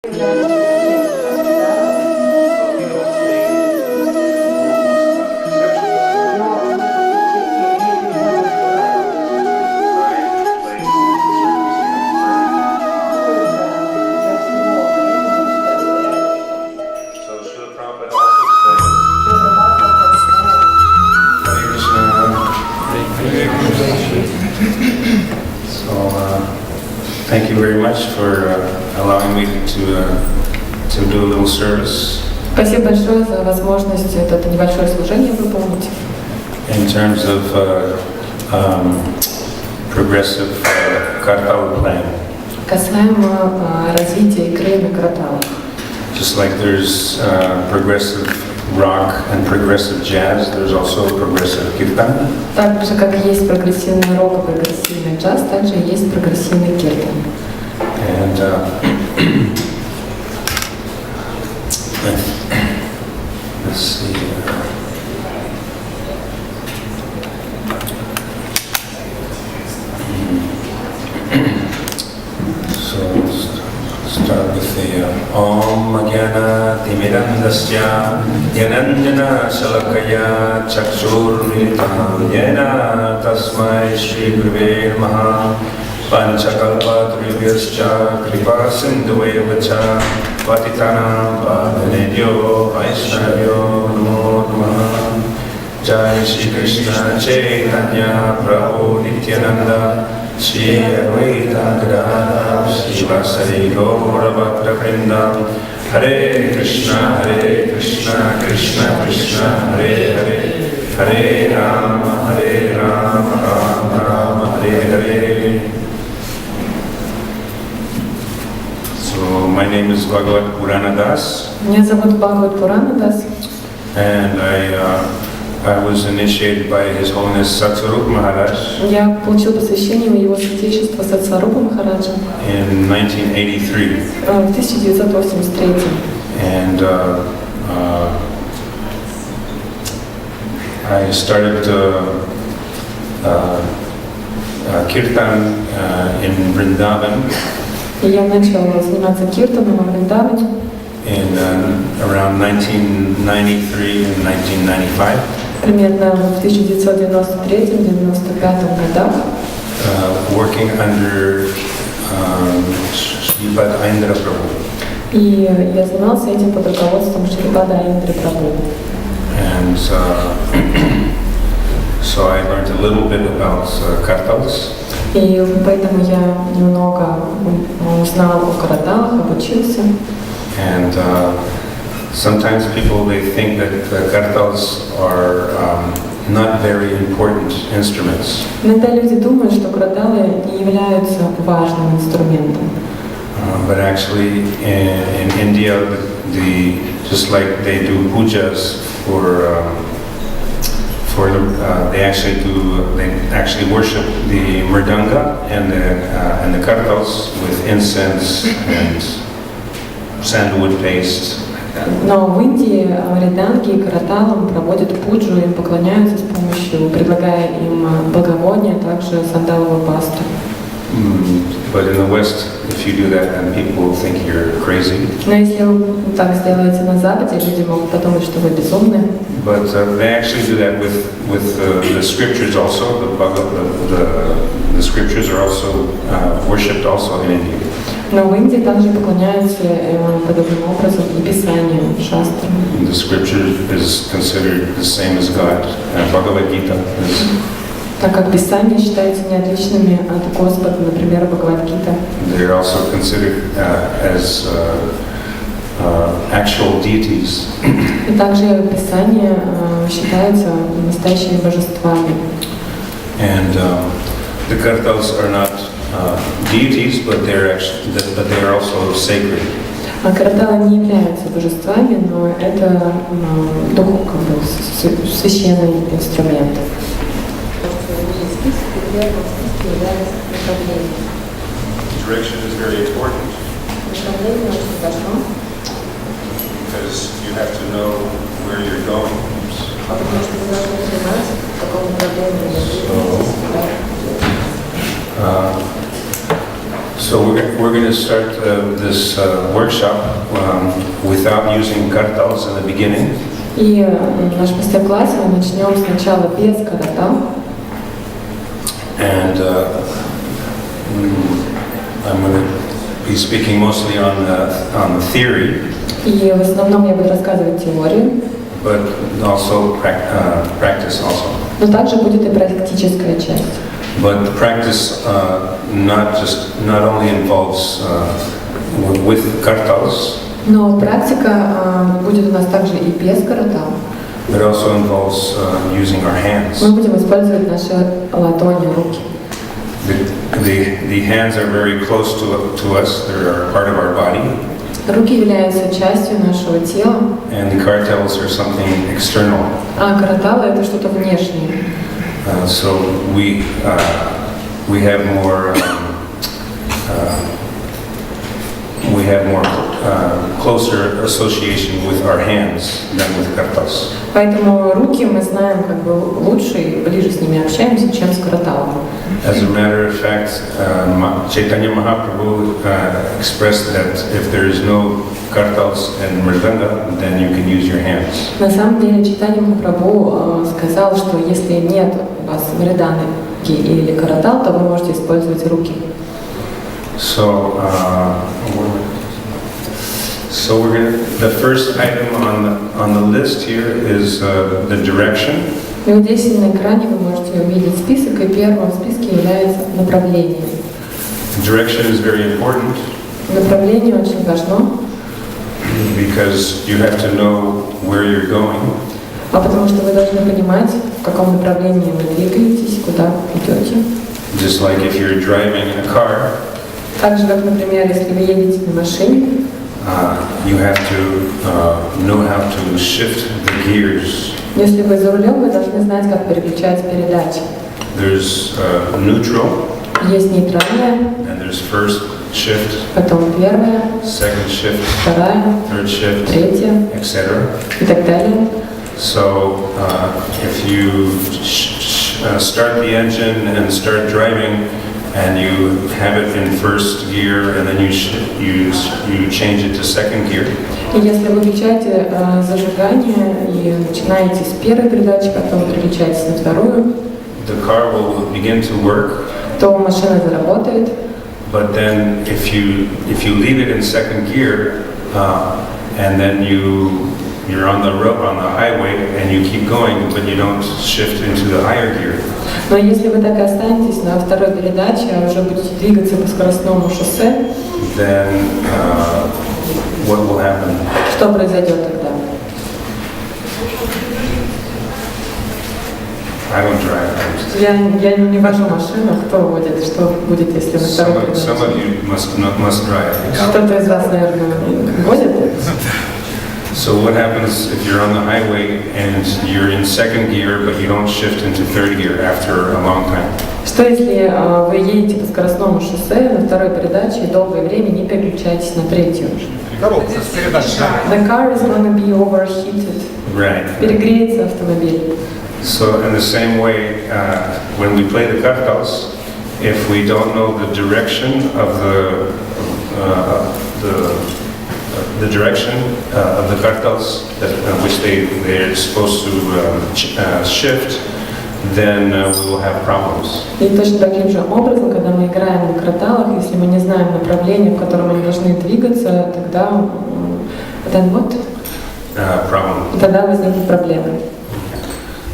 Thank you very much for allowing me to do a little service. Спасибо большое за возможность это небольшое служение выполнить. In terms of progressive karatal playing. Касаемо развития игры на караталах. Just like there's progressive rock and progressive jazz, there's also progressive kirtan. Так же, как есть прогрессивный рок и прогрессивный джаз, также есть прогрессивный киртан. And let's see. So start with the Om Jnana Timirandasya Jnananjana Shalakaya Chakshurmilitam Jena Tasmai Shri Gurave Namaha Panchakalpatribhyascha Kripa Sindhueva cha Patitanam Pavanebhyo Vaishnavyo Namo Namaha Jai Shri Krishna Chaitanya Prabhu Nityananda Shri Advaita Gadadhar Srivasadi Gaura Bhakta Vrindam Hare Krishna Krishna Krishna Hare Hare Hare Rama Rama Rama Hare Hare. So my name is Bhagavata Purana Das. Меня зовут Бхагават Пурана Дас. And I was initiated by His Holiness Satsvarup Maharaj. Я получил посвящение его святейшества Сатсварупа Махараджа In 1983. в 1983. And I started Kirtan in Vrindavan. И я начал заниматься киртаном во Вриндаване In around 1993 and 1995. примерно в 1993-1995 годах. Working under Sripad Indra Prabhu. И я занимался этим под руководством Шрипада Индры Прабху. And so I learned a little bit about karatals. И поэтому я немного узнал о караталах, обучился. And sometimes people they think that karatals are not very important instruments. Иногда люди думают, что караталы не являются важным инструментом. But actually, in India, just like they do pujas they actually worship the mridanga and the karatals with incense and sandalwood paste. Но в Индии мриданги и караталам проводят пуджу, им поклоняются с помощью, предлагая им благовония, также сандаловую пасту. But in the West, if you do that, then people will think you're crazy. Но если вы так сделаете на Западе, люди могут подумать, что вы безумны. But they actually do that with the scriptures also. The scriptures are also worshipped also in India. Но в Индии также поклоняются подобным образом и Писанию, шастрам. The scripture is considered the same as God. Bhagavad Gita is. Так как Писания считаются неотличными от Господа, например, Бхагавата. They are also considered as actual deities. И также Писания считаются настоящими божествами. And the karatals are not deities, but they are also sacred. А караталы не являются божествами, но это священный инструмент. Direction is very important because you have to know where you're going. So we're going to start this workshop without using karatals in the beginning. И наш мастер-класс мы начнем сначала без каратал. And I'm going to be speaking mostly on the theory. И в основном я буду рассказывать теорию. But also practice also. Но также будет и практическая часть. But the practice not only involves with karatals. Но практика будет у нас также и без каратал. It also involves using our hands. Мы будем использовать наши ладони, руки. The hands are very close to us. They're part of our body. Руки являются частью нашего тела. And the karatals are something external. А караталы это что-то внешнее. So we have more closer association with our hands than with karatals. Поэтому руки мы знаем как бы лучше и ближе с ними общаемся, чем с караталом. As a matter of fact, Chaitanya Mahaprabhu expressed that if there is no karatals and mridanga, then you can use your hands. На самом деле Чайтанья Махапрабху сказал, что если нет у вас мриданги или каратал, то вы можете использовать руки. So the first item on the list here is the direction. И вот здесь на экране вы можете увидеть список, и первым в списке является направление. Direction is very important. Направление очень важно. Because you have to know where you're going. А потому что вы должны понимать, в каком направлении вы двигаетесь, куда идете. Just like if you're driving in a car. Так же, как, например, если вы едете на машине. You have to know how to shift the gears. Если вы за рулем, вы должны знать, как переключать передачи. There's neutral. Есть нейтральная. And there's first shift. Потом первая. Second shift. Вторая. Third shift. Третья. Etc. И так далее. So if you start the engine and start driving, and you have it in first gear, and then you change it to second gear. И если вы включаете зажигание и начинаете с первой передачи, потом переключаетесь на вторую, the car will begin to work. То машина заработает. But then if you leave it in second gear, and then you're on the highway and you keep going, but you don't shift into the higher gear. Но если вы так и останетесь на второй передаче, а уже будете двигаться по скоростному шоссе, then what will happen? Что произойдет тогда? I don't drive. Я не вожу машину, кто водит, что будет, если на второй передаче? Some of you must drive. Кто-то из вас, наверное, водит? So what happens if you're on the highway and you're in second gear, but you don't shift into third gear after a long time? Что если вы едете по скоростному шоссе на второй передаче и долгое время не переключаетесь на третью? The car is going to be overheated. Right. Перегреется автомобиль. So in the same way, when we play the karatals, if we don't know the direction of the direction of the karatals which they're supposed to shift, then we will have problems. И точно таким же образом, когда мы играем на караталах, если мы не знаем направление, в котором они должны двигаться, тогда тогда возникнут проблемы.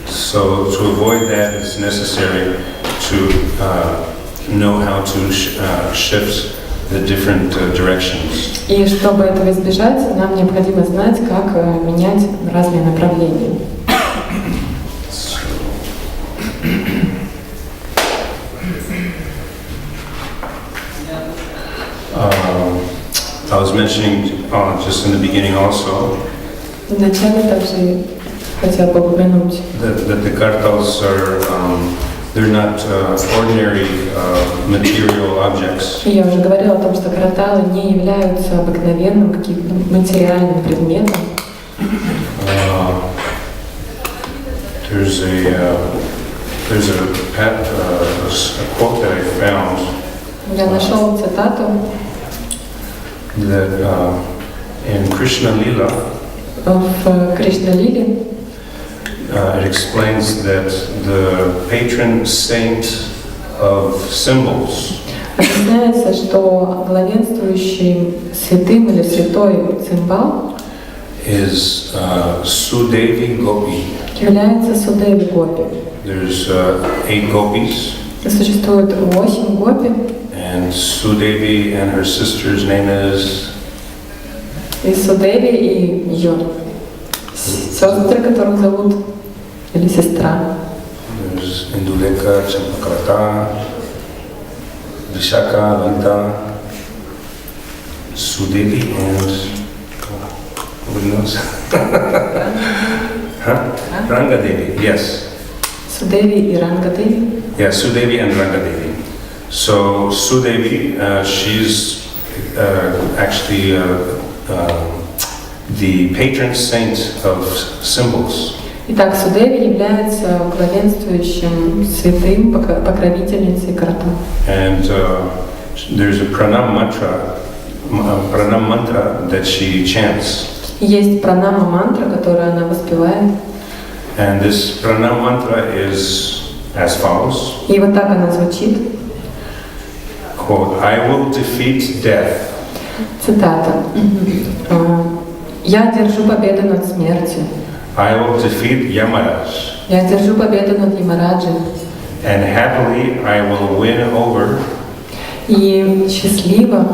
So to avoid that, it's necessary to know how to shift the different directions. И чтобы этого избежать, нам необходимо знать, как менять разные направления. I was mentioning just in the beginning also. Вначале также хотел бы упомянуть. That the karatals are they're not ordinary material objects. Я уже говорила о том, что караталы не являются обыкновенным каким-то материальным предметом. There's a quote that I found Я нашел цитату that in Krishna Lila, в Кришна-лиле. It explains that the patron saint of symbols Объясняется, что главенствующим святым или святой цимбал is Sudevi Gopi. является Судеви Гопи. There's 8 gopis, Существует 8 гопи, and Sudevi and her sister's name is и Судеви, и ее сестры, которых зовут, или сестра. there's Induleka, Champakrata, Vishaka, Lanta, Sudevi, and who knows? Huh? Rangadevi, yes. Судеви и Рангаdevi. Yeah, Sudevi and Rangadevi. So Sudevi, she's actually the patron saint of symbols. Итак, Судеви является главенствующим святым покровительницей каратал. And there's a pranam mantra that she chants. Есть пранама мантра, которую она воспевает. And this pranam mantra is as follows. И вот так она звучит. Quote, I will defeat death. Цитата. Я держу победу над смертью. I will defeat Yamaraj. Я держу победу над Ямараджем. And happily I will win over И счастливо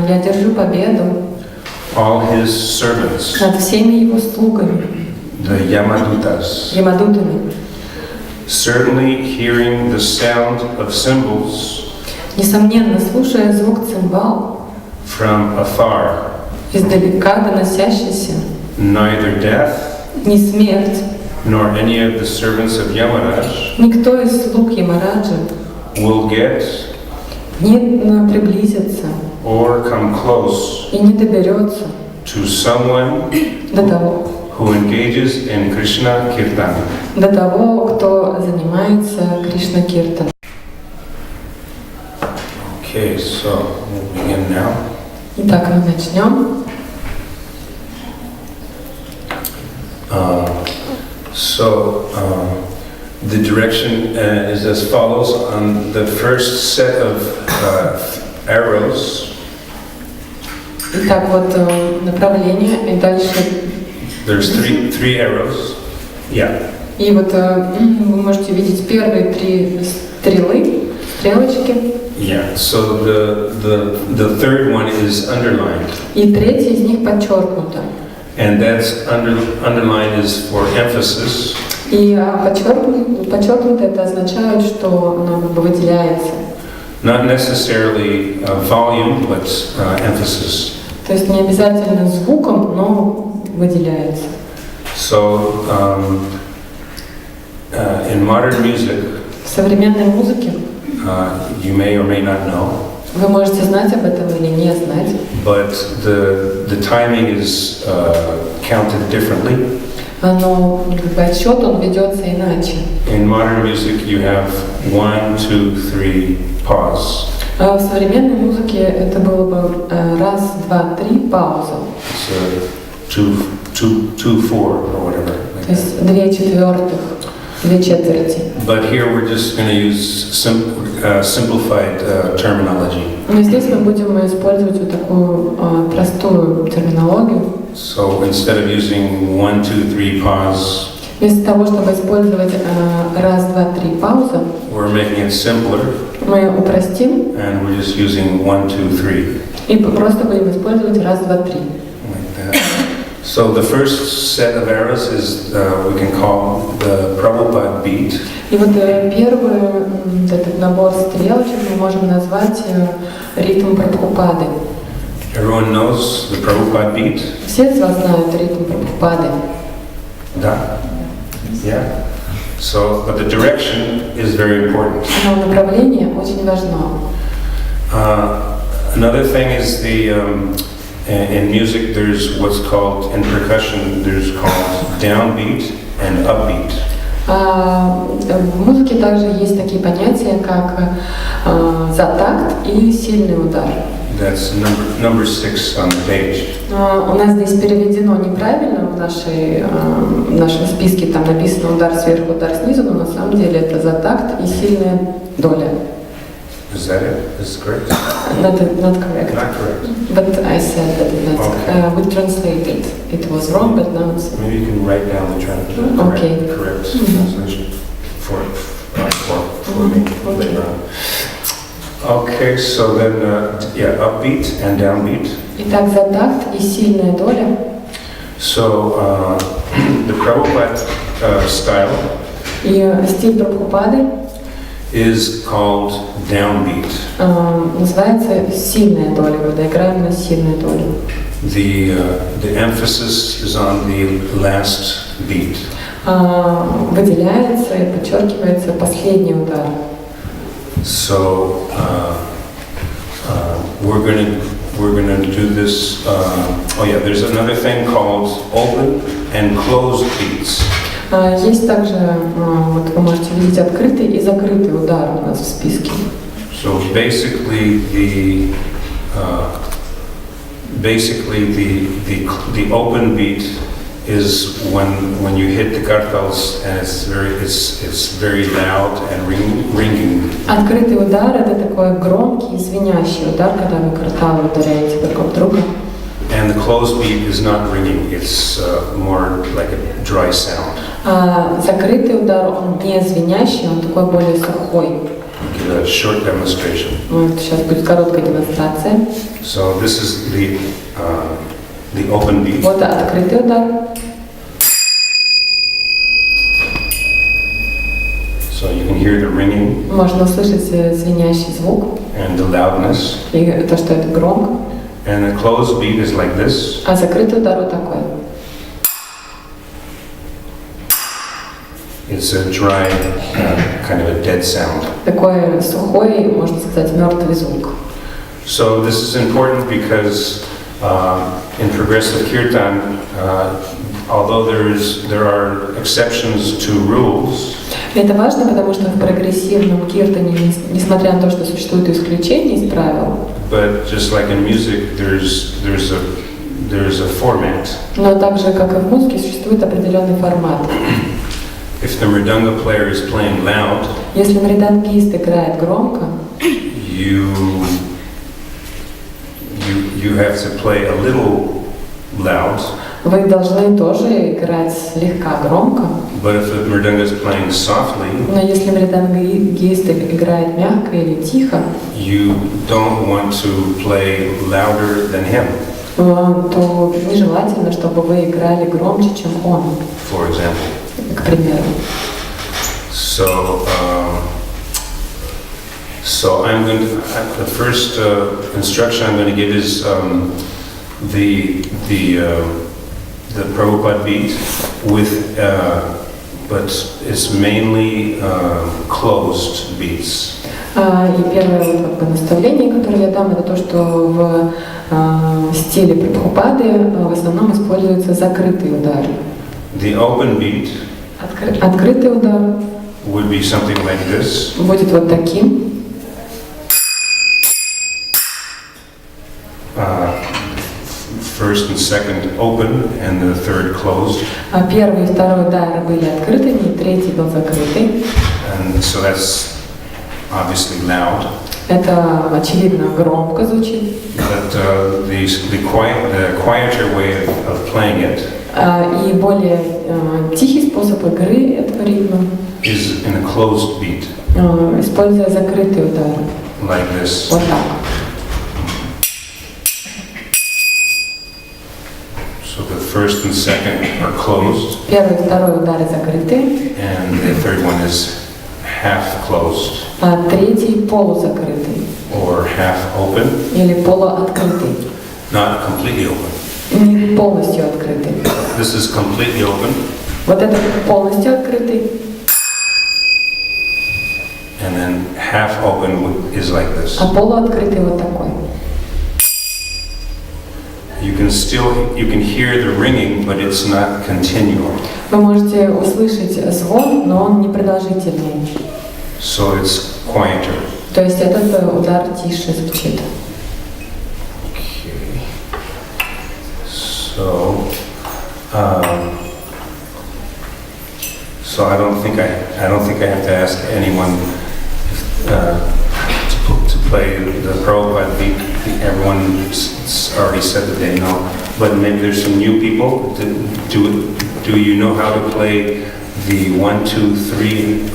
я держу победу all his servants, над всеми его слугами, the Yamadutas. ямадутами. Certainly hearing the sound of cymbals Несомненно, слушая звук цимбал, from afar, издалека доносящийся, neither death ни смерть, nor any of the servants of Yamaraj никто из слуг Ямараджа will get не приблизится or come close и не доберется to someone до того, who engages in Krishna Kirtan. до того, кто занимается Кришна-киртан. Okay, so we'll begin now. Итак, мы начнем. The direction is as follows. On the first set of arrows, Итак, вот направление, и дальше. there's three arrows. Yeah. И вот вы можете видеть первые 3 стрелочки. Yeah. So the third one is underlined. И третья из них подчеркнута. And that's underlined is for emphasis. И подчеркнуто это означает, что оно как бы выделяется. Not necessarily volume, but emphasis. То есть не обязательно звуком, но выделяется. So in modern music, В современной музыке you may or may not know, вы можете знать об этом или не знать, but the timing is counted differently. но отсчет он ведется иначе. In modern music, you have 1, 2, 3 pause. А в современной музыке это было бы 1, 2, 3 пауза. It's 2, 4 or whatever. То есть 2/4, 2/4. But here we're just going to use simplified terminology. Но здесь мы будем использовать вот такую простую терминологию. So instead of using 1, 2, 3 pause, Вместо того, чтобы использовать 1, 2, 3 пауза, we're making it simpler, мы упростим and we're just using 1, 2, 3. и просто будем использовать 1, 2, 3. Like that. So the first set of arrows is we can call the Prabhupada beat. И вот первый этот набор стрелочек мы можем назвать ритм Прабхупады. Everyone knows the Prabhupada beat? Все из вас знают ритм Прабхупады. Да? Yeah. So, but the direction is very important. Но направление очень важно. Another thing is in music there's what's called, in percussion, there's called downbeat and upbeat. В музыке также есть такие понятия, как затакт и сильный удар. That's number 6 on the page. У нас здесь переведено неправильно в нашем списке, там написано удар сверху, удар снизу, но на самом деле это затакт и сильная доля. Is that it? Is it correct? Not correct. Not correct. But I said that we translated. It was wrong, but now it's... Maybe you can write down the correct translation for me later on. Okay, so then, upbeat and downbeat. Итак, затакт и сильная доля. So, the Prabhupada style И стиль Прабхупады is called downbeat. Называется сильная доля, когда играем на сильную долю. The emphasis is on the last beat. Выделяется и подчеркивается последний удар. So we're going to do this. There's another thing called open and closed beats. Есть также, вот вы можете видеть открытый и закрытый удар у нас в списке. So basically the open beat is when you hit the karatals and it's very loud and ringing. Открытый удар — это такой громкий, звенящий удар, когда вы карталы ударяете друг об друга. And the closed beat is not ringing; it's more like a dry sound. Закрытый удар, он не звенящий, он такой более сухой. Give a short demonstration. Вот сейчас будет короткая демонстрация. So this is the open beat. Вот открытый удар. So you can hear the ringing. Можно услышать звенящий звук. And the loudness. И то, что это громко. And the closed beat is like this. А закрытый удар вот такой. It's a dry, kind of a dead sound. Такой сухой, можно сказать, мертвый звук. So this is important because in progressive kirtan, although there are exceptions to rules. Это важно, потому что в прогрессивном киртане, несмотря на то, что существуют исключения из правил, but just like in music, there's a format. Но так же, как и в музыке, существует определенный формат. If the mridanga player is playing loud, если мридангист играет громко, you have to play a little loud. Вы должны тоже играть слегка громко. But if the mridanga is playing softly, но если мридангист играет мягко или тихо, you don't want to play louder than him. То нежелательно, чтобы вы играли громче, чем он. For example. К примеру. So I'm going to, the first instruction I'm going to give is the Prabhupada beat with, but it's mainly closed beats. И первое наставление, которое я дам, это то, что в стиле Прабхупады в основном используются закрытые удары. The open beat открытый удар would be something like this. Будет вот таким. First and second open, and the third closed. Первый и второй удары были открытыми, третий был закрытый. And so that's obviously loud. Это очевидно громко звучит. But the quieter way of playing it. И более тихий способ игры этого ритма. Is in a closed beat. Используя закрытые удары. Like this. Вот так. So the first and second are closed. Первый и второй удары закрыты. And the third one is half closed. А третий полузакрытый. Or half open. Или полуоткрытый. Not completely open. Не полностью открытый. This is completely open. Вот это полностью открытый. And then half open is like this. А полуоткрытый вот такой. you can hear the ringing, but it's not continual. Вы можете услышать звон, но он не продолжительный. So it's quieter. То есть этот удар тише звучит. Okay. So I don't think I have to ask anyone to play the Prabhupada beat. Everyone already said that they know, but maybe there's some new people. Do you know how to play the 1, 2, 3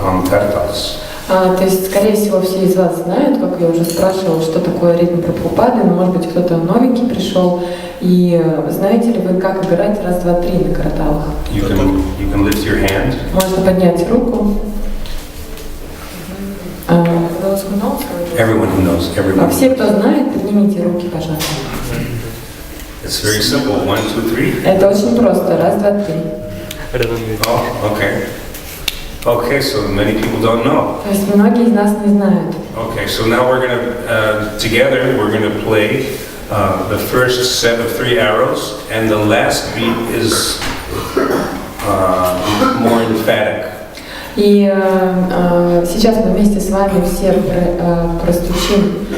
on karatals? То есть, скорее всего, все из вас знают, как я уже спрашивала, что такое ритм Прабхупады, но, может быть, кто-то новенький пришел. И знаете ли вы, как играть раз, два, три на караталах? You can lift your hand. Можно поднять руку. Everyone who knows, everyone. Все, кто знает, поднимите руки, пожалуйста. It's very simple. 1, 2, 3. Это очень просто. Раз, два, три. Oh, okay. Okay, so many people don't know. То есть многие из нас не знают. Okay, so now we're gonna together we're gonna play the first set of 3 arrows, and the last beat is more emphatic. И сейчас мы вместе с вами все простучим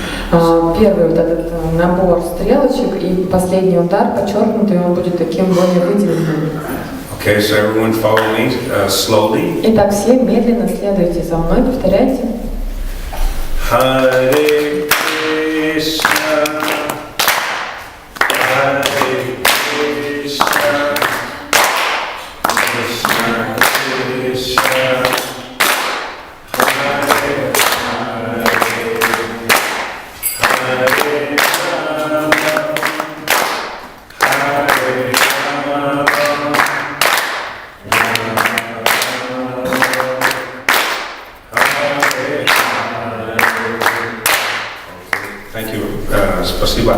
первый вот этот набор стрелочек, и последний удар подчеркнутый, он будет таким более выделенным. Okay, so everyone follow me slowly. Итак, все медленно следуйте за мной, повторяйте. Hare Krishna, Hare Krishna, Krishna Krishna, Hare Hare, Hare Rama, Hare Rama. Thank you. Spasiba.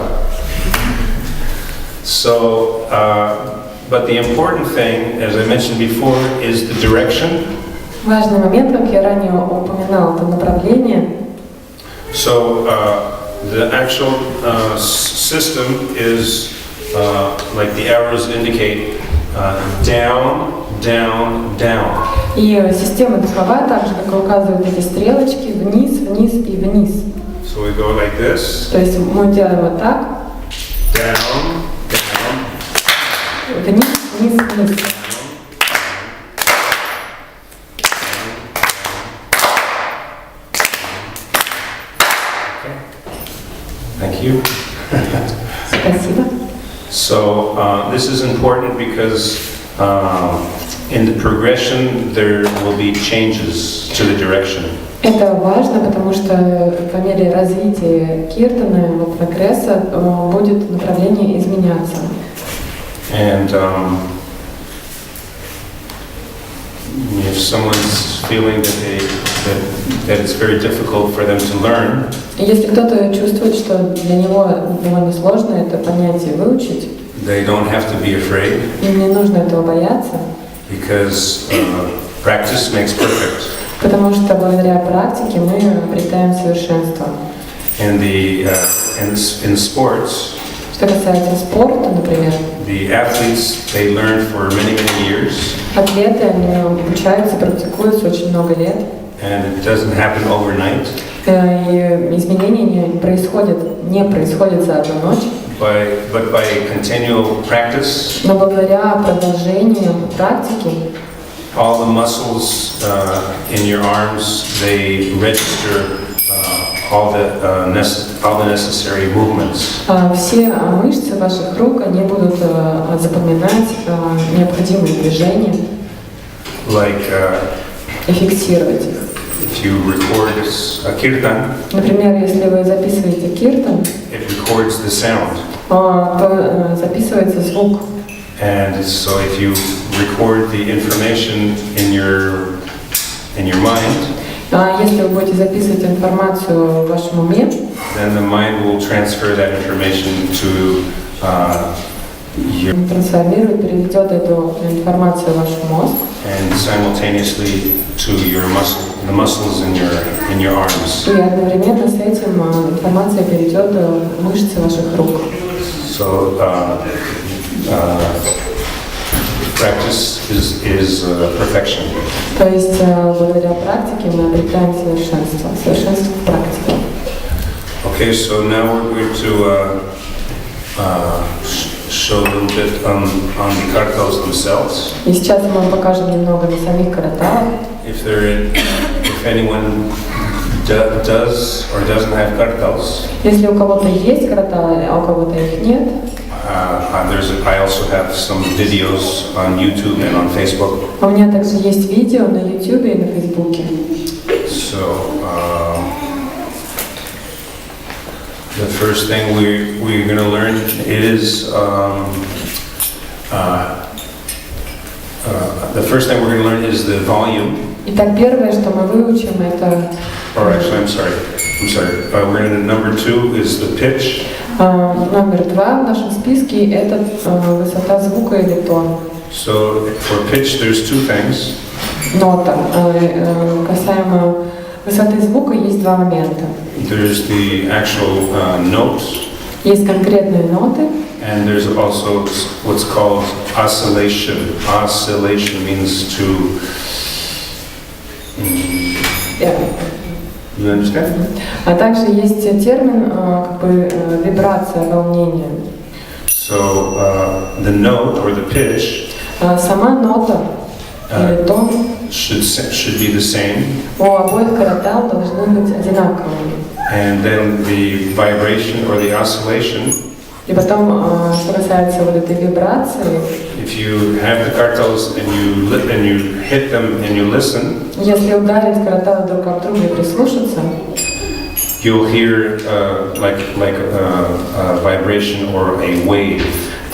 So, but the important thing, as I mentioned before, is the direction. Важный момент, как я ранее упоминал, это направление. So, the actual system is, like the arrows indicate, down, down, down. И система духовая, так же, как указывают эти стрелочки, вниз, вниз и вниз. So we go like this. То есть мы делаем вот так. Down, down. Вниз, вниз, вниз. Thank you. Спасибо. So this is important because in the progression there will be changes to the direction. Это важно, потому что по мере развития киртана, прогресса, будет направление изменяться. And if someone's feeling that it's very difficult for them to learn, Если кто-то чувствует, что для него довольно сложно это понять и выучить, they don't have to be afraid, им не нужно этого бояться, because practice makes perfect. потому что благодаря практике мы обретаем совершенство. And in sports, Что касается спорта, например, the athletes, they learn for many years, атлеты, они обучаются, практикуются очень много лет, and it doesn't happen overnight. И изменения не происходят за одну ночь. But by continual practice, Но благодаря продолжению практики all the muscles in your arms, they register all the necessary movements. Все мышцы ваших рук, они будут запоминать необходимые движения и фиксировать их. If you record a kirtan, Например, если вы записываете киртан, it records the sound. То записывается звук. And so if you record the information in your mind, Если вы будете записывать информацию в вашем уме, then the mind will transfer that information to your трансформирует, переведет эту информацию в ваш мозг, and simultaneously to the muscles in your arms. и одновременно с этим информация перейдет в мышцы ваших рук. So So practice is perfection. То есть благодаря практике мы обретаем совершенство. Совершенство в практике. Okay, so now we're going to show a little bit on the karatals themselves. И сейчас мы вам покажем немного на самих караталах. If anyone does or doesn't have karatals, Если у кого-то есть караталы, а у кого-то их нет, I also have some videos on YouTube and on Facebook. у меня также есть видео на YouTube и на Фейсбуке. So the first thing we're going to learn is the volume. Итак, первое, что мы выучим, это... Or actually, I'm sorry. We're going to number 2 is the pitch. Номер 2 в нашем списке – это высота звука или тон. So for pitch, there's two things. Нота. Касаемо высоты звука есть два момента. There's the actual notes. Есть конкретные ноты. And there's also what's called oscillation. Oscillation means to... You understand? А также есть термин как бы вибрация, волнение. So the note or the pitch сама нота или тон should be the same. У обоих каратал должны быть одинаковыми. And then the vibration or the oscillation. И потом, что касается вот этой вибрации, if you have the karatals and you hit them and you listen, если ударить караталы друг об друга и прислушаться, you'll hear like a vibration or a wave.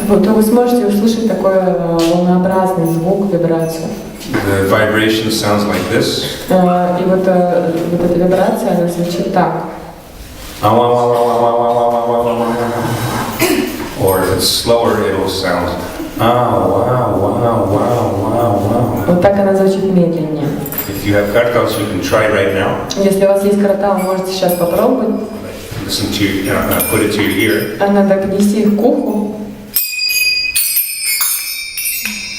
то вы сможете услышать такой волнообразный звук, вибрацию. The vibration sounds like this. И вот эта вибрация, она звучит так. Or if it's slower, it will sound Вот так она звучит медленнее. If you have karatals, you can try right now. Если у вас есть каратал, можете сейчас попробовать. Listen to put it to your ear. Надо поднести их к уху.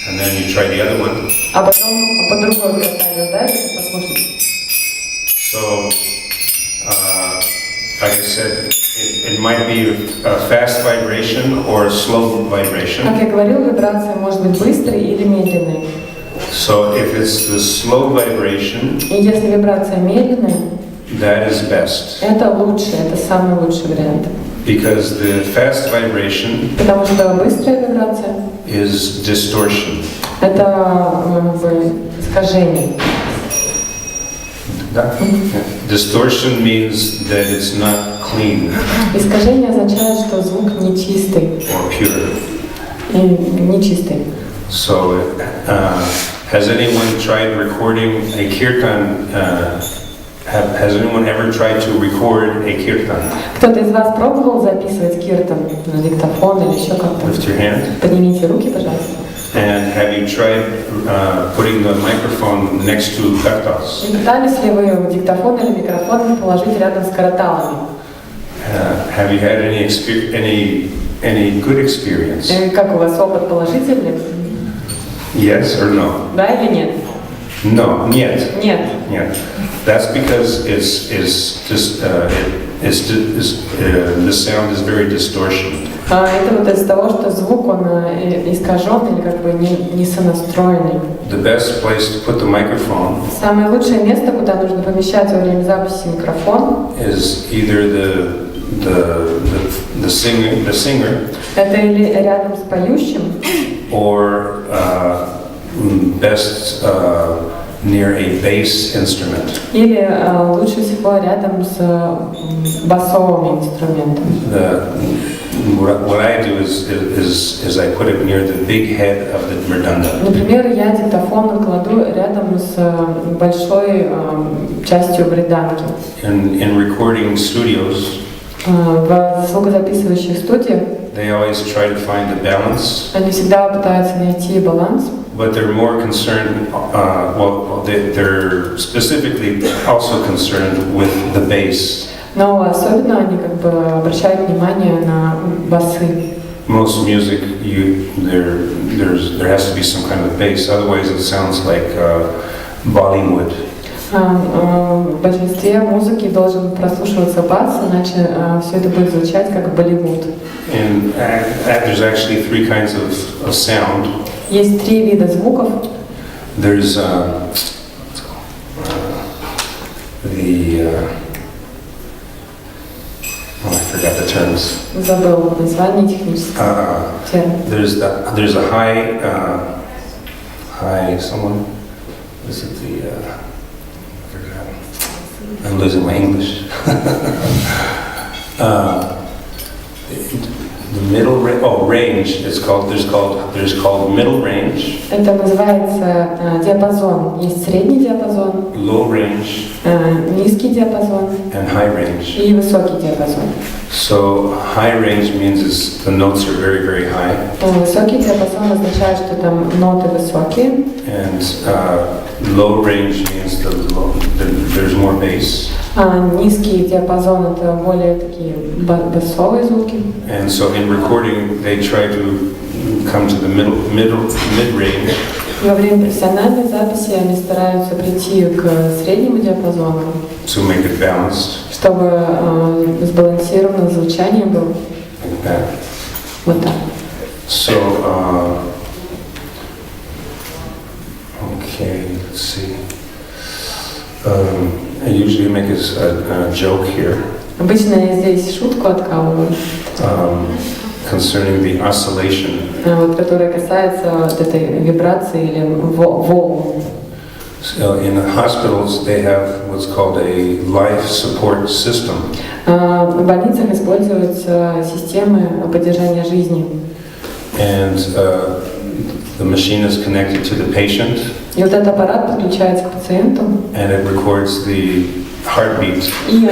And then you try the other one. А потом по другой каратале ударить и послушать. So, like I said, it might be a fast vibration or a slow vibration. Как я говорил, вибрация может быть быстрой или медленной. So if it's the slow vibration, и если вибрация медленная, that is best. Это лучше, это самый лучший вариант. Because the fast vibration Потому что быстрая вибрация is distortion. Это искажение. Distortion means that it's not clean. Искажение означает, что звук нечистый. Or pure. И нечистый. So, has anyone tried recording a kirtan? Has anyone ever tried to record a kirtan? Кто-то из вас пробовал записывать киртан на диктофон или еще как-то? Lift your hand. Поднимите руки, пожалуйста. And have you tried putting the microphone next to karatals? И пытались ли вы диктофон или микрофон положить рядом с караталами? Have you had any good experience? И как у вас опыт положительный? Yes or no? Да или нет? No, нет. Нет. Нет. That's because the sound is very distortion. Это вот из-за того, что звук он искажен или как бы не сонастроенный. The best place to put the microphone Самое лучшее место, куда нужно помещать во время записи микрофон, is either the singer. Это или рядом с поющим, Or best near a bass instrument. Или лучше всего рядом с басовыми инструментами. What I do is I put it near the big head of the mridanga. Например, я диктофон кладу рядом с большой частью мриданги. In recording studios, в звукозаписывающих студиях they always try to find the balance. Они всегда пытаются найти баланс. But they're more concerned, they're specifically also concerned with the bass. Но особенно они как бы обращают внимание на басы. most music, there has to be some kind of bass, otherwise it sounds like Bollywood. В большинстве музыки должен прослушиваться бас, иначе все это будет звучать как Болливуд. And there's actually three kinds of sound. Есть три вида звуков. There's I forgot the terms. Забыл название технического термина. There's a high someone. Is it the? I forgot. I'm losing my English. The middle range. There's called middle range. Это называется диапазон. Есть средний диапазон, Low range. Низкий диапазон And high range. И высокий диапазон. So high range means the notes are very, very high. Высокий диапазон означает, что там ноты высокие. And low range means there's more bass. Низкий диапазон это более такие басовые звуки. And so in recording they try to come to the mid-range. Во время профессиональной записи они стараются прийти к среднему диапазону, to make it balanced. Чтобы сбалансированное звучание было. Like that. Вот так. So, okay, let's see. I usually make a joke here. Обычно я здесь шутку откалываю. Concerning the oscillation. Вот, которая касается вот этой вибрации или волн. So in the hospitals they have what's called a life support system. В больницах используются системы поддержания жизни. And the machine is connected to the patient. И вот этот аппарат подключается к пациенту. And it records the heartbeat. И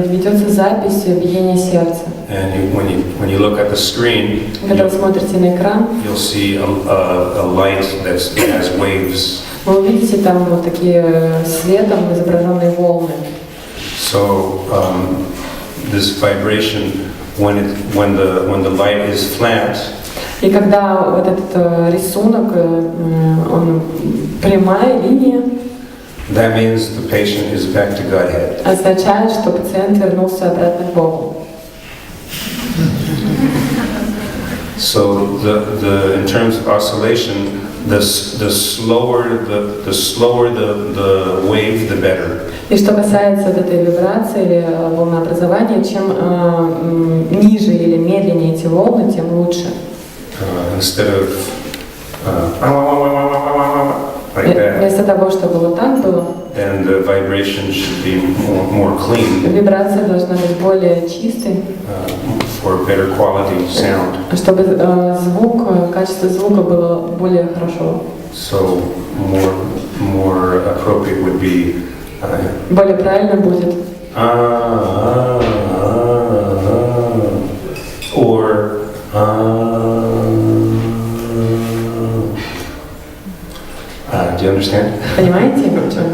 ведется запись биения сердца. And when you look at the screen, когда вы смотрите на экран, you'll see a light that has waves. Вы увидите там вот такие светом изображенные волны. So this vibration, when the light is flat, и когда вот этот рисунок, он прямая линия, that means the patient is back to Godhead. Означает, что пациент вернулся обратно к Богу. So in terms of oscillation, the slower the wave, the better. И что касается вот этой вибрации или волнообразования, чем ниже или медленнее эти волны, тем лучше. Instead of like that. Вместо того, чтобы вот так было, then the vibration should be more clean. Вибрация должна быть более чистой. For better quality sound. Чтобы звук, качество звука было более хорошо. So more appropriate would be. Более правильно будет. Or. Do you understand? Понимаете, о чем?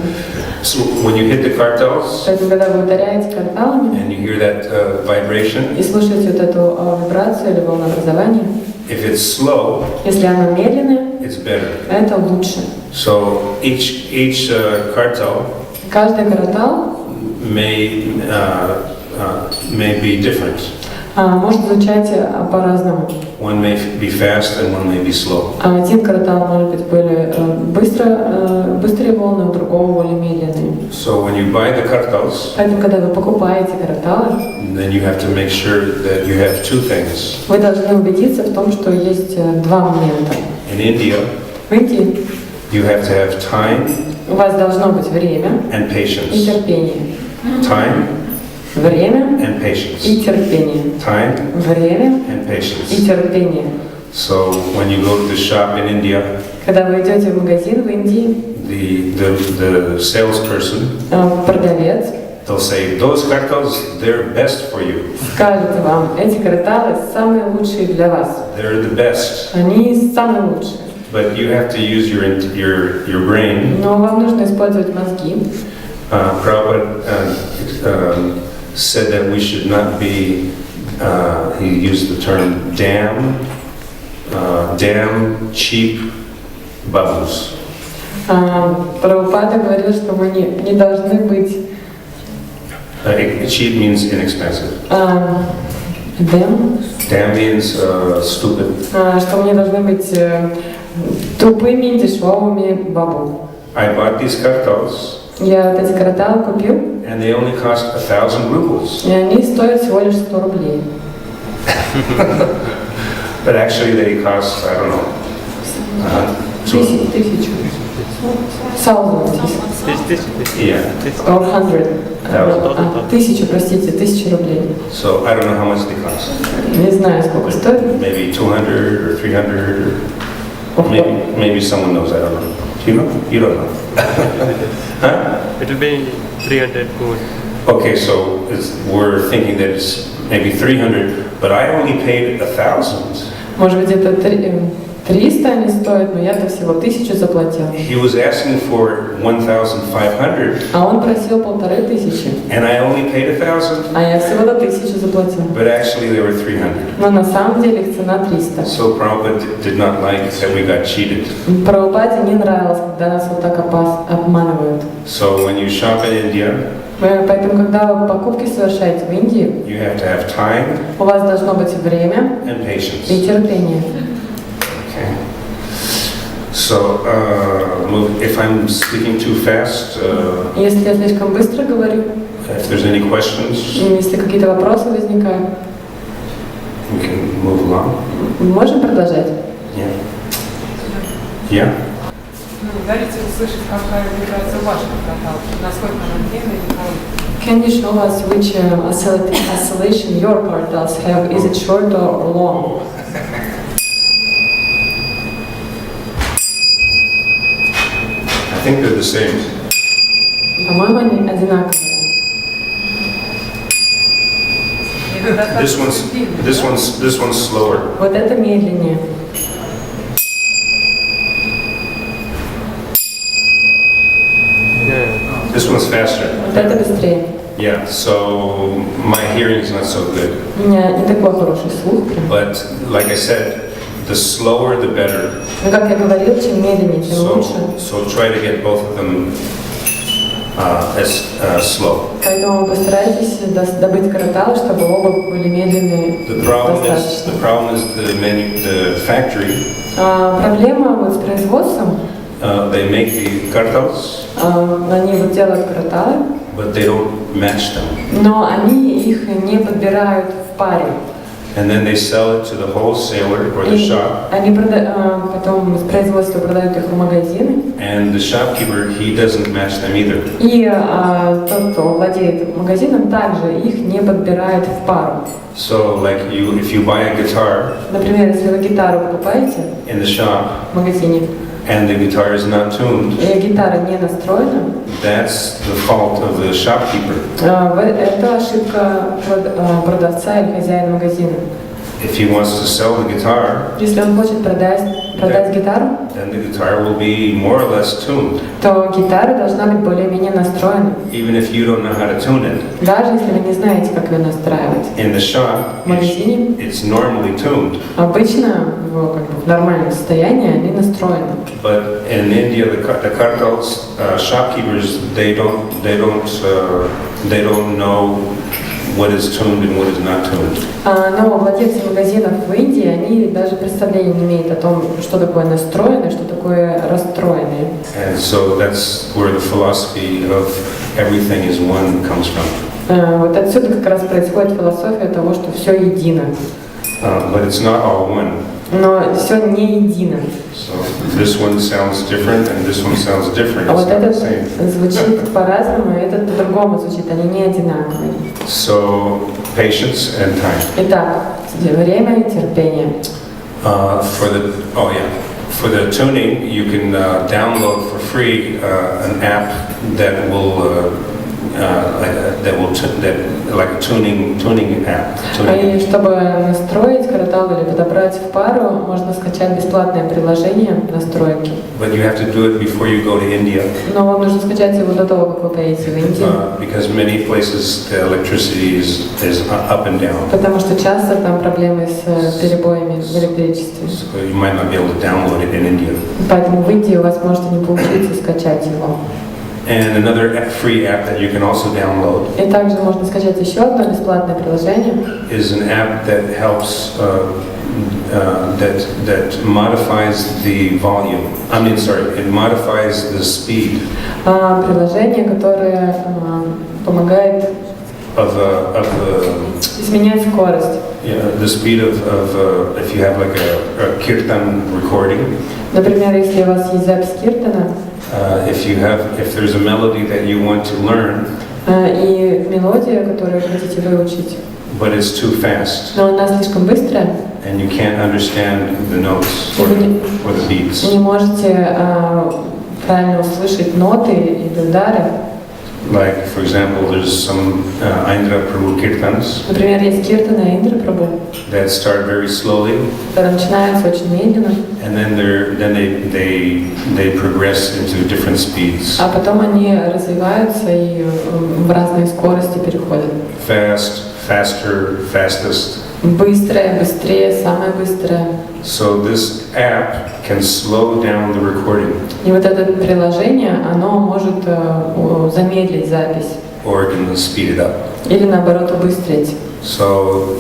So when you hit the karatals, поэтому когда вы ударяете карталами, and you hear that vibration, и слушаете вот эту вибрацию или волнообразование, if it's slow, если она медленная, it's better. Это лучше. So each karatal, каждый каратал may be different. Может звучать по-разному. One may be fast and one may be slow. Один каратал может быть более быстрые волны, у другого более медленные. So when you buy the karatals, поэтому когда вы покупаете караталы, then you have to make sure that you have two things. Вы должны убедиться в том, что есть два момента. In India, в Индии you have to have time. У вас должно быть время and patience. И терпение. Time. Время and patience. И терпение. Time. Время and patience. И терпение. So when you go to the shop in India, когда вы идете в магазин в Индии, the salesperson, продавец, they'll say those karatals, they're best for you. Скажет вам, эти караталы самые лучшие для вас. They're the best. Они самые лучшие. But you have to use your brain. Но вам нужно использовать мозги. Prabhupada said that we should not be he used the term damn cheap babus. Прабхупада говорил, что мы не должны быть... Cheap means inexpensive. Damn means stupid. Что мы не должны быть тупыми, дешевыми бабу. I bought these karatals. Я вот эти караталы купил. And they only cost 1,000 rubles. И они стоят всего лишь 100 рублей. But actually they cost, I don't know. Тысячу. Yeah. Or 100. Тысячу, простите, 1000 рублей. So I don't know how much they cost. Не знаю, сколько стоит. Maybe 200 or 300 or maybe someone knows, I don't know. Do you know? You don't know. Huh? It will be 300 gold. Okay, so we're thinking that it's maybe 300, but I only paid 1,000. Может быть, это 300 они стоят, но я-то всего 1000 заплатил. He was asking for 1,500. А он просил 1500. And I only paid 1,000. А я всего-то 1000 заплатил. But actually they were 300. Но на самом деле их цена 300. So Prabhupada did not like that we got cheated. Прабхупаде не нравилось, когда нас вот так обманывают. So when you shop in India, Поэтому, когда вы покупки совершаете в Индии, you have to have time у вас должно быть время and patience. и терпение. Okay. So if I'm speaking too fast, Если я слишком быстро говорю, if there's any questions, если какие-то вопросы возникают, we can move along. можем продолжать? Yeah. Yeah. Дайте услышать, какая вибрация у ваших кратал, насколько она длинная и короткая. Can you show us which oscillation your karatals have? Is it short or long? I think they're the same. По-моему, они одинаковые. This one's slower. Вот это медленнее. This one's faster. Вот это быстрее. Yeah. So my hearing is not so good. У меня не такой хороший слух. But like I said, the slower the better. Но, как я говорил, чем медленнее, тем лучше. So try to get both of them as slow. Поэтому постарайтесь добыть караталы, чтобы оба были медленные The problem достаточно. is the factory. Проблема вот с производством. They make the karatals, Они вот делают караталы, but they don't match them. но они их не подбирают в паре. And then they sell it to the wholesaler or the И shop. они потом с производства продают их в магазины. And the shopkeeper, he doesn't match them either. И тот, кто владеет магазином, также их не подбирает в пару. So like if you buy a guitar Например, если вы гитару покупаете in the shop в магазине, and the guitar is not tuned, и гитара не настроена, that's the fault of the shopkeeper. это ошибка продавца или хозяина магазина. If he wants to sell the guitar, Если он хочет продать гитару, then the guitar will be more or less tuned, то гитара должна быть более-менее настроена. even if you don't know how to tune it. Даже если вы не знаете, как ее настраивать. In the shop, В магазине it's normally tuned, обычно в нормальном состоянии они настроены. but in India, the karatals shopkeepers they don't know what is tuned and what is not tuned. Но владельцы магазинов в Индии, они даже представления не имеют о том, что такое настроенное, что такое расстроенное. And so that's where the philosophy of everything is one comes from. Вот отсюда как раз происходит философия того, что все едино. But it's not all one. Но все не едино. So this one sounds different and this one sounds different. А It's вот not the этот same. звучит по-разному, этот по-другому звучит, они не одинаковые. So patience and time. Итак, время и терпение. For the tuning, you can download for free an app that will like a tuning app. И чтобы настроить каратал или подобрать в пару, можно скачать бесплатное приложение настройки. But you have to do it before you go to India. Но вам нужно скачать его до того, как вы поедете в Индию. Because many places the electricity is up and down. Потому что часто там проблемы с перебоями в электричестве. So you might not be able to download it in India. Поэтому в Индии у вас может и не получиться скачать его. And another free app that you can also download И также можно скачать еще одно бесплатное приложение. is an app that helps that modifies the volume. It modifies the speed Приложение, которое помогает изменять скорость. the speed of if you have like a kirtan recording. Например, если у вас есть запись киртана, if there's a melody that you want to learn, и мелодия, которую вы хотите выучить, but it's too fast, но она слишком быстрая, and you can't understand the notes or the beats. не можете правильно услышать ноты или удары. Like, for example, there's some Indra Prabhu kirtans Например, есть киртаны Индра Прабху, that start very slowly, которые начинаются очень медленно, and then they progress into different speeds. а потом они развиваются и в разные скорости переходят. Fast, faster, fastest. Быстрое, быстрее, самое быстрое. So this app can slow down the recording, И вот это приложение, оно может замедлить запись or it can speed it up. или наоборот убыстрить. So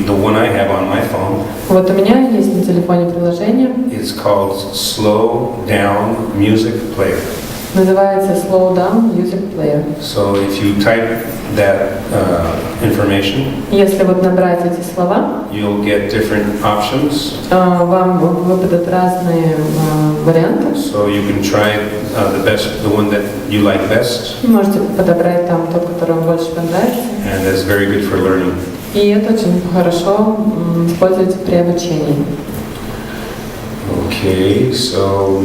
the one I have on my phone, Вот у меня есть на телефоне приложение, it's called Slow Down Music Player. называется Slow Down Music Player. So if you type that information, Если вот набрать эти слова, you'll get different options. вам выпадут разные варианты. So you can try the one that you like best, Вы можете подобрать там тот, который вам больше понравится. and that's very good for learning. И это очень хорошо использовать при обучении. Okay, so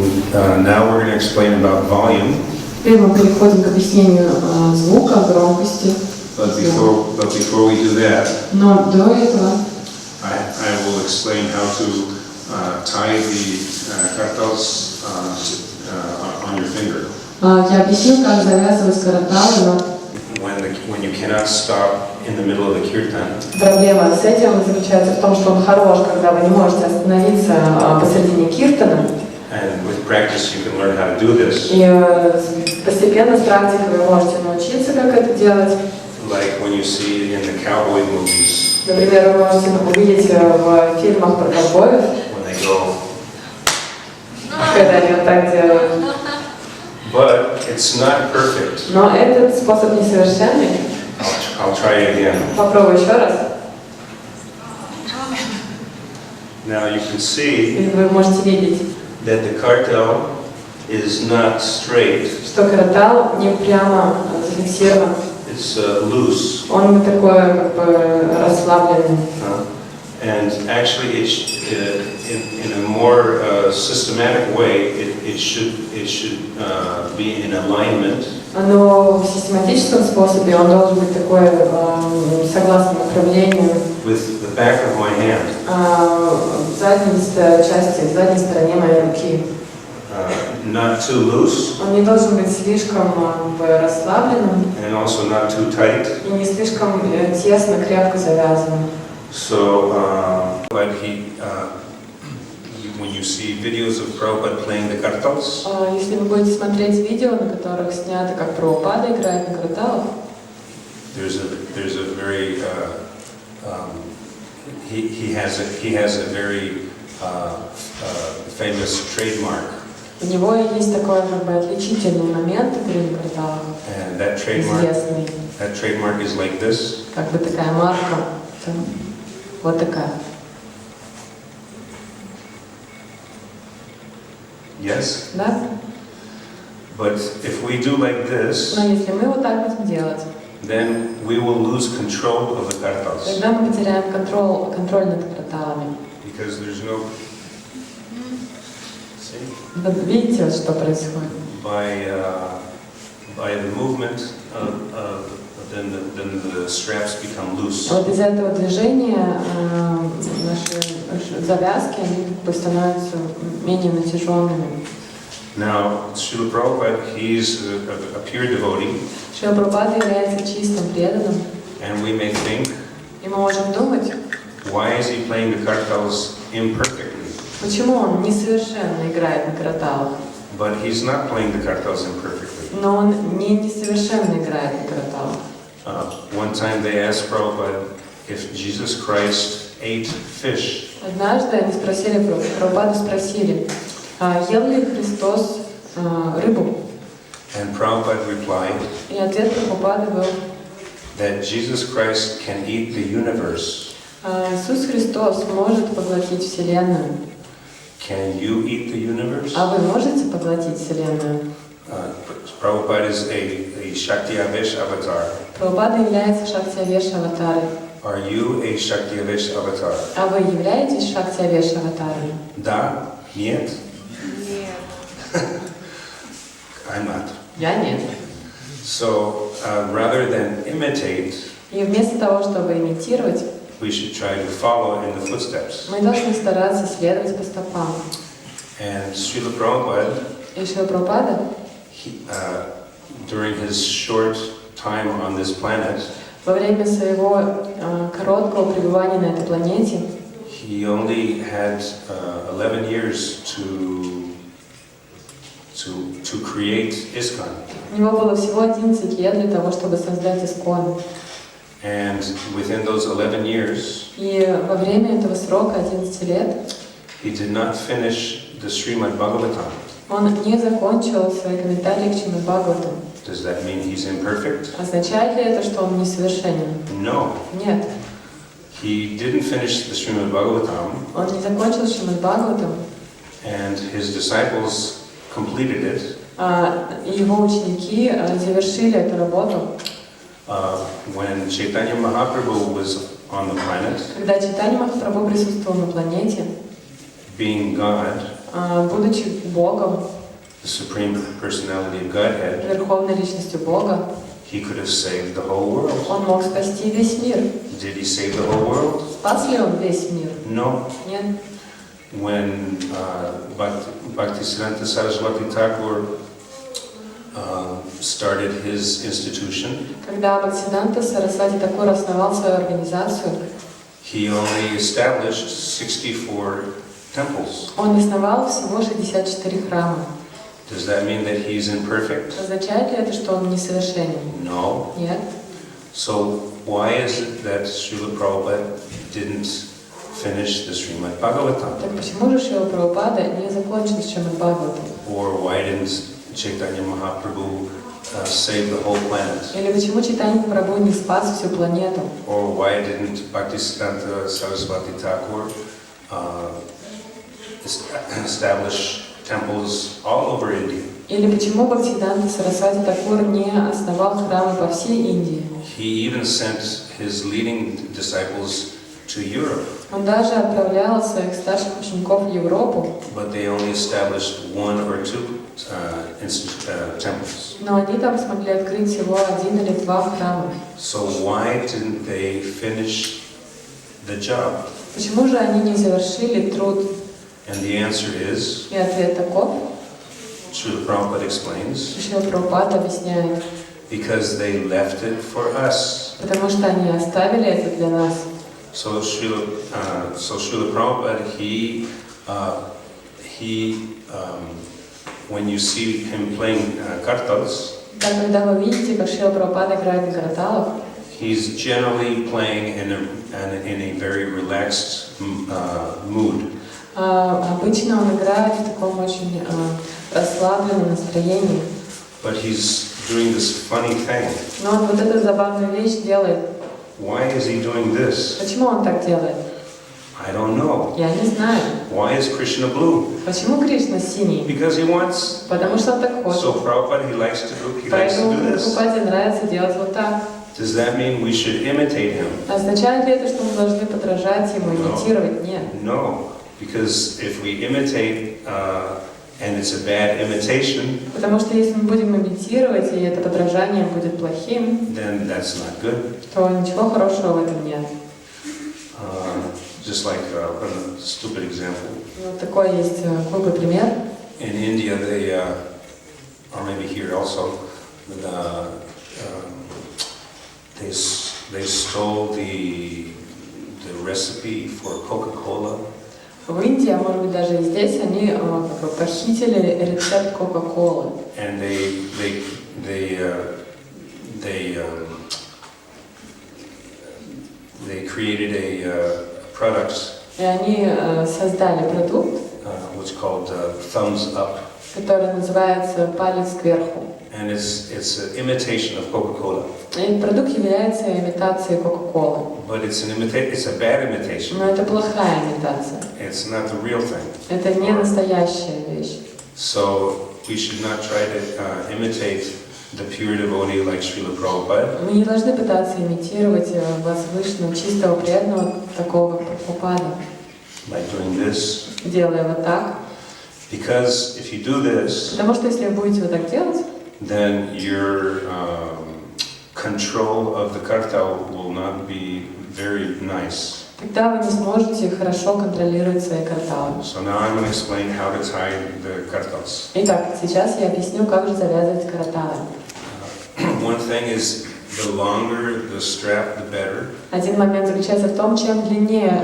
now we're going to explain about volume. Теперь мы переходим к объяснению звука, громкости. But before we do that, Но до этого I will explain how to tie the karatals on your finger. я объясню, как завязывать караталы. When you cannot stop in the middle of the kirtan, Проблема с этим заключается в том, что он хорош, когда вы не можете остановиться посредине киртана. and with practice you can learn how to do this. И постепенно с практикой вы можете научиться, как это делать. Like when you see in the cowboy movies, Например, вы можете увидеть в фильмах про ковбоев, when they go, когда они вот так делают. but it's not perfect. Но этот способ несовершенный. I'll try it again. Попробуй еще раз. Now you can see И вы можете видеть, that the kartal is not straight. что каратал не прямо зафиксирован. It's loose. Он такой как бы расслабленный. And actually, in a more systematic way, it should be in alignment. Но в систематическом способе он должен быть такой согласно направлению. With the back of my hand. В задней части, в задней стороне моей руки. Not too loose. Он не должен быть слишком расслабленным. And also not too tight. И не слишком тесно, крепко завязанным. So, when you see videos of Prabhupada playing the karatals, Если вы будете смотреть видео, на которых снято, как Прабхупада играет на караталах, there's a very he has a very famous trademark. у него есть такой как бы отличительный момент при караталах, And that известный, trademark is like this. как бы такая марка, вот такая. Yes. Да? But if we do like this, Но если мы вот так будем делать, then we will lose control of the karatals. тогда мы потеряем контроль над караталами. Because there's no. See? Вот видите, вот что происходит? By by the movement, then the straps become loose. Вот из-за этого движения наши завязки, они как бы становятся менее натяженными. Now, Srila Prabhupada, he's a pure devotee, Шрила Прабхупада является чистым преданным, and we may think, и мы можем думать, why is he playing the karatals imperfectly? почему он несовершенно играет на караталах. But he's not playing the karatals imperfectly. Но он не несовершенно играет на караталах. One time they asked Prabhupada if Jesus Christ ate fish. Однажды они спросили, Прабхупаду спросили, ел ли Христос рыбу? And Prabhupada replied И ответ Прабхупады был, that Jesus Christ can eat the universe. Иисус Христос может поглотить Вселенную. Can you eat the universe? А вы можете поглотить Вселенную? Prabhupada is a Shakti Avesh avatar. Прабхупада является Шакти-авеш аватарой. Are you a Shakti Avesh avatar? А вы являетесь Шакти-авеш аватарой? Da? Нет? Нет. I'm not. Я нет. So rather than imitate, И вместо того, чтобы имитировать, we should try to follow in the footsteps. мы должны стараться следовать по стопам. And Srila Prabhupada, И Шрила Прабхупада, during his short time on this planet, во время своего короткого пребывания на этой планете, he only had 11 years to create ISKCON. у него было всего 11 лет для того, чтобы создать Искон. And within those 11 years, И во время этого срока 11 лет he did not finish the Srimad Bhagavatam. он не закончил свои комментарии к Шримад Бхагаватам. Does that mean he's imperfect? Означает ли это, что он несовершенен? No. Нет. He didn't finish the Srimad Bhagavatam, Он не закончил Шримад Бхагаватам, and his disciples completed it. и его ученики завершили эту работу. When Chaitanya Mahaprabhu was on the planet, Когда Чайтанья Махапрабху присутствовал на планете, being God, будучи Богом, the Supreme Personality of Godhead, Верховной Личностью Бога, he could have saved the whole world. он мог спасти весь мир. Did he save the whole world? Спас ли он весь мир? No. Нет. When Bhaktisiddhanta Saraswati Thakur started his institution, Когда Бхактисиддханта Сарасвати Такур основал свою организацию, he only established 64 temples. он основал всего 64 храма. Does that mean that he's imperfect? Означает ли это, что он несовершенен? No. Нет. So why is it that Srila Prabhupada didn't finish the Srimad Bhagavatam? Так почему же Шрила Прабхупада не закончил Шримад Бхагаватам? Or why didn't Chaitanya Mahaprabhu save the whole planet? Или почему Чайтанья Махапрабху не спас всю планету? Or why didn't Bhaktisiddhanta Saraswati Thakur establish temples all over India? Или почему Бхактисиддханта Сарасвати Такур не основал храмы по всей Индии? He even sent his leading disciples to Europe, Он даже отправлял своих старших учеников в Европу, but they only established one or two temples. но они там смогли открыть всего 1 или 2 храма. So why didn't they finish the job? Почему же они не завершили труд? And the answer is, И ответ таков, Srila Prabhupada explains, Шрила Прабхупада объясняет, because they left it for us. потому что они оставили это для нас. So Srila Prabhupada, when you see him playing karatals, Так, когда вы видите, как Шрила Прабхупада играет на караталах, he's generally playing in a very relaxed mood. Обычно он играет в таком очень расслабленном настроении. But he's doing this funny thing. Но он вот эту забавную вещь делает. Why is he doing this? Почему он так делает? I don't know. Я не знаю. Why is Krishna blue? Почему Кришна синий? Because he wants. Потому что он так хочет. So Prabhupada, he likes to do Поэтому this. Прабхупаде нравится делать вот так. Does that mean we should imitate him? Означает ли это, что мы должны подражать ему, имитировать? Нет. No, because if we imitate and it's a bad imitation, Потому что если мы будем имитировать, и это подражание будет плохим, then that's not good. то ничего хорошего в этом нет. Just like a stupid example. Вот такой есть глупый пример. In India, they, or maybe here also, they stole the recipe for Coca-Cola. В Индии, а может быть даже и здесь, они как бы похитили рецепт Кока-Колы. And they created a product И они создали продукт, what's called thumbs up, который называется «палец кверху». and it's an imitation of Coca-Cola, И продукт является имитацией Кока-Колы. but it's a bad imitation. Но это плохая имитация. It's not the real thing. Это не настоящая вещь. So we should not try to imitate the pure devotee like Srila Prabhupada. Мы не должны пытаться имитировать возвышенного, чистого, преданного, такого как Прабхупада, By doing this, делая вот так. because if you do this, Потому что если вы будете вот так делать, then your control of the kartal will not be very nice. тогда вы не сможете хорошо контролировать свои карталы. So now I'm going to explain how to tie the kartals. Итак, сейчас я объясню, как же завязывать карталы. One thing is, the longer the strap, the better. Один момент заключается в том, чем длиннее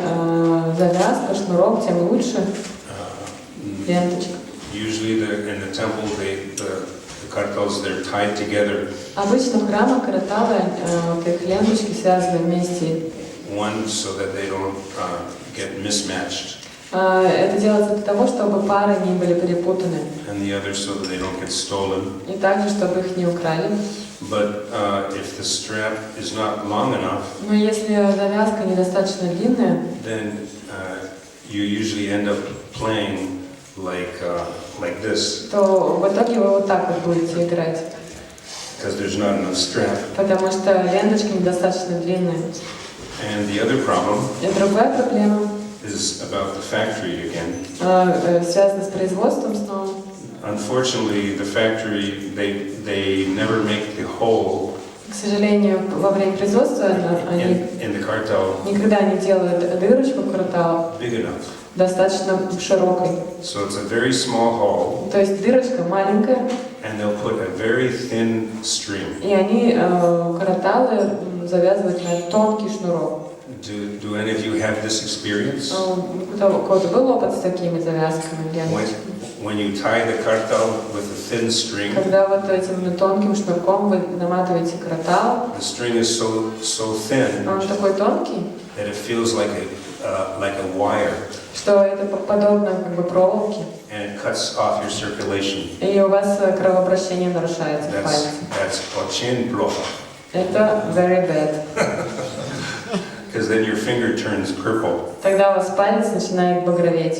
завязка, шнурок, тем лучше ленточка. Usually in the temple, the kartals, they're tied together. Обычно в храмах карталы, вот их ленточки связаны вместе. One, so that they don't get mismatched, Это делается для того, чтобы пары не были перепутаны. and the other so that they don't get stolen. И также, чтобы их не украли. But if the strap is not long enough, Но если завязка недостаточно длинная, then you usually end up playing like this, то в итоге вы вот так вот будете играть. because there's not enough strap. Потому что ленточка недостаточно длинная. And the other problem И другая проблема is about the factory again. связана с производством снова. Unfortunately, the factory, they never make the hole К сожалению, во время производства они in the kartal никогда не делают дырочку в карталах big enough. достаточно широкой. So it's a very small hole, То есть дырочка маленькая, and they'll put a very thin string. и они карталы завязывают на тонкий шнурок. Do any of you have this experience? У кого-то был опыт с такими завязками? When you tie the kartal with a thin string, Когда вот этим тонким шнурком вы наматываете картал, the string is so thin он такой тонкий, that it feels like a wire, что это подобно как бы проволоке, and it cuts off your circulation. и у вас кровообращение нарушается в пальце. That's очень плохо, Это very bad. because then your finger turns purple, Тогда у вас палец начинает багроветь.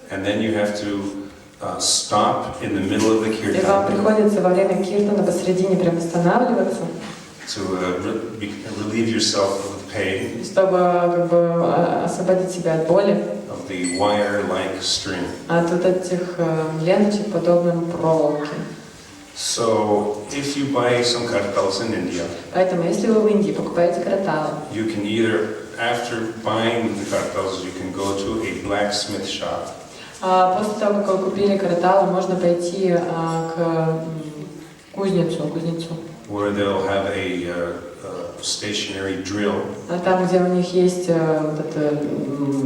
and then you have to stop in the middle of the И вам kirtan приходится во время киртана посередине прям останавливаться, to relieve yourself of the pain чтобы как бы освободить себя от боли, of the wire-like string. от вот этих ленточек, подобным проволоке. So, if you buy some karatals in India, Поэтому, если вы в Индии покупаете карталы, you can either, after buying the karatals, you can go to a blacksmith shop, после того, как вы купили карталы, можно пойти к кузнецу, where they'll have a stationary drill, там, где у них есть вот это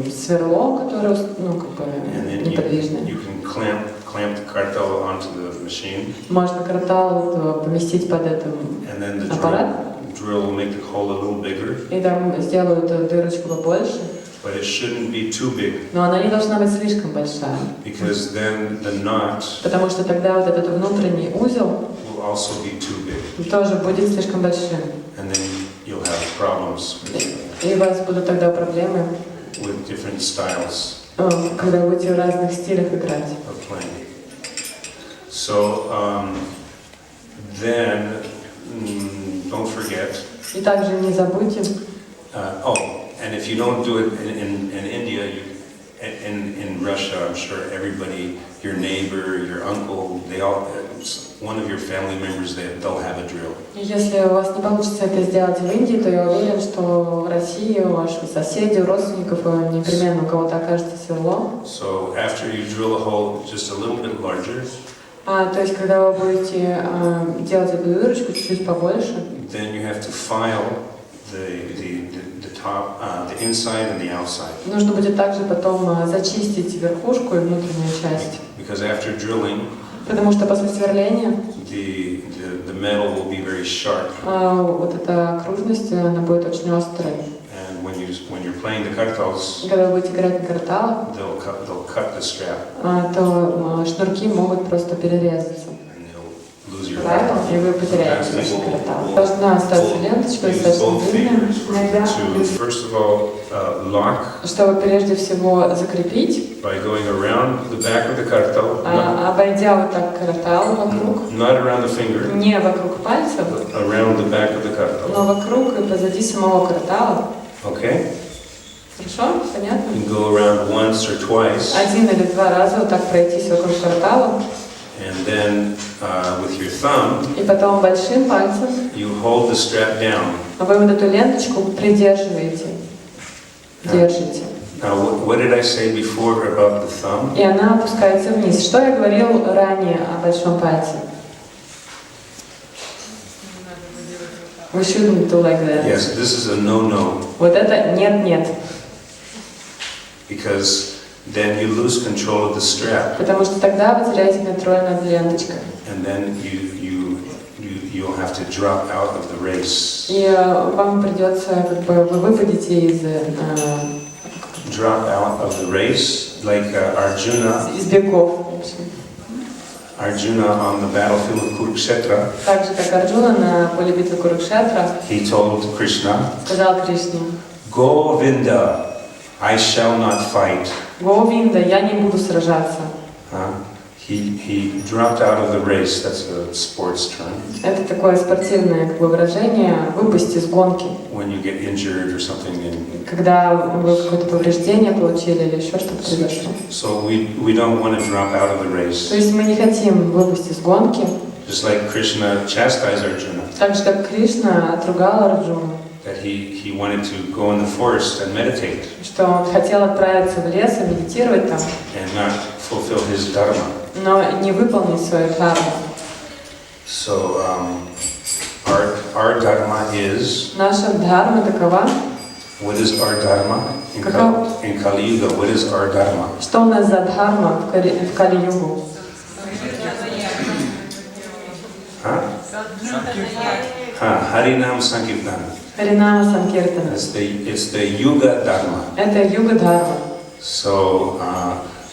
сверло, которое, ну, как бы and then неподвижное. you can clamp the karatal onto the machine, Можно картал вот поместить под этот and then the аппарат, drill will make the hole a little bigger, и там сделают дырочку побольше, but it shouldn't be too big, но она не должна быть слишком большая, because then the knot потому что тогда вот этот внутренний узел will also be too big, тоже будет слишком большим. and then you'll have problems И у вас будут тогда проблемы, with different styles когда будете в разных стилях играть. of playing. So then don't forget. И также не забудьте, And if you don't do it in India, in Russia, I'm sure everybody, your neighbor, your uncle, one of your family members, they'll have a drill. Если у вас не получится это сделать в Индии, то я уверен, что в России у ваших соседей, у родственников непременно у кого-то окажется сверло. So after you drill a hole just a little bit larger, То есть, когда вы будете делать эту дырочку чуть-чуть побольше, then you have to file the top, the inside and the outside. нужно будет также потом зачистить верхушку и внутреннюю часть. Because after drilling, Потому что после сверления the metal will be very sharp. вот эта окружность, она будет очень острой. And when you're playing the karatals, Когда вы будете играть на карталах, they'll cut the strap то шнурки могут просто перерезаться. and they'll lose your Правильно? И вы потеряете ваши карталы. Должна остаться ленточка достаточно длинная, иногда, to first of all lock чтобы прежде всего закрепить, by going around the back of the karatal, обойдя вот так картал вокруг, not around the finger, не вокруг пальцев, around the back of the karatal. но вокруг и позади самого картала. Okay? Хорошо? Понятно? You can go around once or twice, Один или два раза вот так пройтись вокруг картала, and then with your thumb, и потом большим пальцем you hold the strap down. вы вот эту ленточку придерживаете, держите. Now, what did I say before about the thumb? И она опускается вниз. Что я говорил ранее о большом пальце? We shouldn't do like that. Yes, this is a no-no, Вот это нет-нет. because then you lose control of the strap, Потому что тогда вы теряете контроль над ленточкой. and then you'll have to drop out of the race. И вам придется, как бы, вы выпадете из Drop out of the race, like Arjuna бегов. В общем. Arjuna on the battlefield of Kurukshetra. Так же, как Арджуна на поле битвы Курукшетра He told Krishna, сказал Кришне: Govinda, I shall not fight. Говинда, я не буду сражаться. He dropped out of the race. That's a sports term. Это такое спортивное, как бы, выражение выпасть из гонки. When you get injured or something. Когда вы какое-то повреждение получили или еще что-то произошло. So we don't want to drop out of the race. То есть мы не хотим выпасть из гонки. Just like Krishna chastised Arjuna. Так же, как Кришна отругал Арджуну. That he wanted to go in the forest and meditate. Что он хотел отправиться в лес и медитировать там. And not fulfill his dharma. Но не выполнить свою дхарму. So our dharma is. Наша дхарма такова. What is our dharma in Kali Yuga? What is our dharma? Что у нас за дхарма в Кали-югу? Harinam Sankirtan. Харинама Санкиртана. It's the Yuga dharma. Это юга-дхарма. So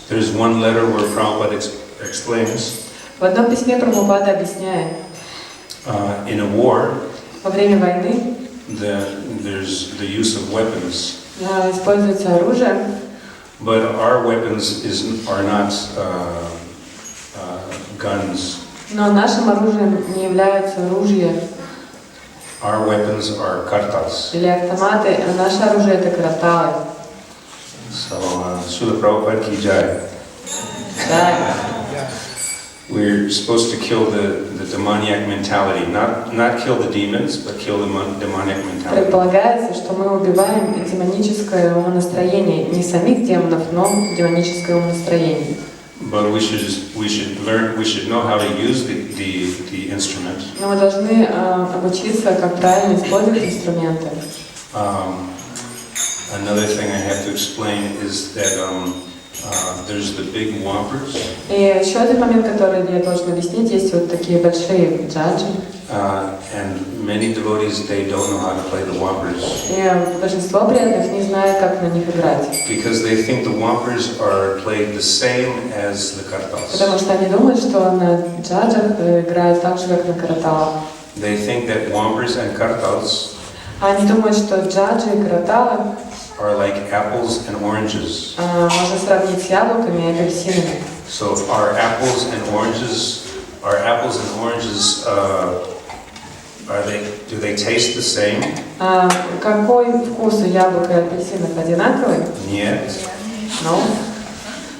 there's one letter where Prabhupada explains. В одном письме Прабхупада объясняет, in a war, во время войны there's the use of weapons. Используется оружие. But our weapons are not guns. Но нашим оружием не являются ружья Our weapons are karatals. или автоматы, а наше оружие это караталы. So, Srila Prabhupada ki jai. Да. We're supposed to kill the demoniac mentality, not kill the demons, but kill the demoniac mentality. Предполагается, что мы убиваем демоническое умонастроение, не самих демонов, но демоническое умонастроение. But we should know how to use the instrument. Но мы должны обучиться, как правильно использовать инструменты. Another thing I have to explain is that there's the big whoppers. И еще один момент, который я должен объяснить, есть вот такие большие джаджи. And many devotees, they don't know how to play the whoppers. И большинство преданных не знает, как на них играть. Because they think the whoppers are played the same as the karatals. Потому что они думают, что на джаджах играют так же, как на караталах. They think that whoppers and karatals Они думают, что джаджи и караталы are like apples and oranges. можно сравнить с яблоками и апельсинами. So are apples and oranges, do they taste the same? Какой вкус у яблок и апельсинов одинаковый? Нет. No.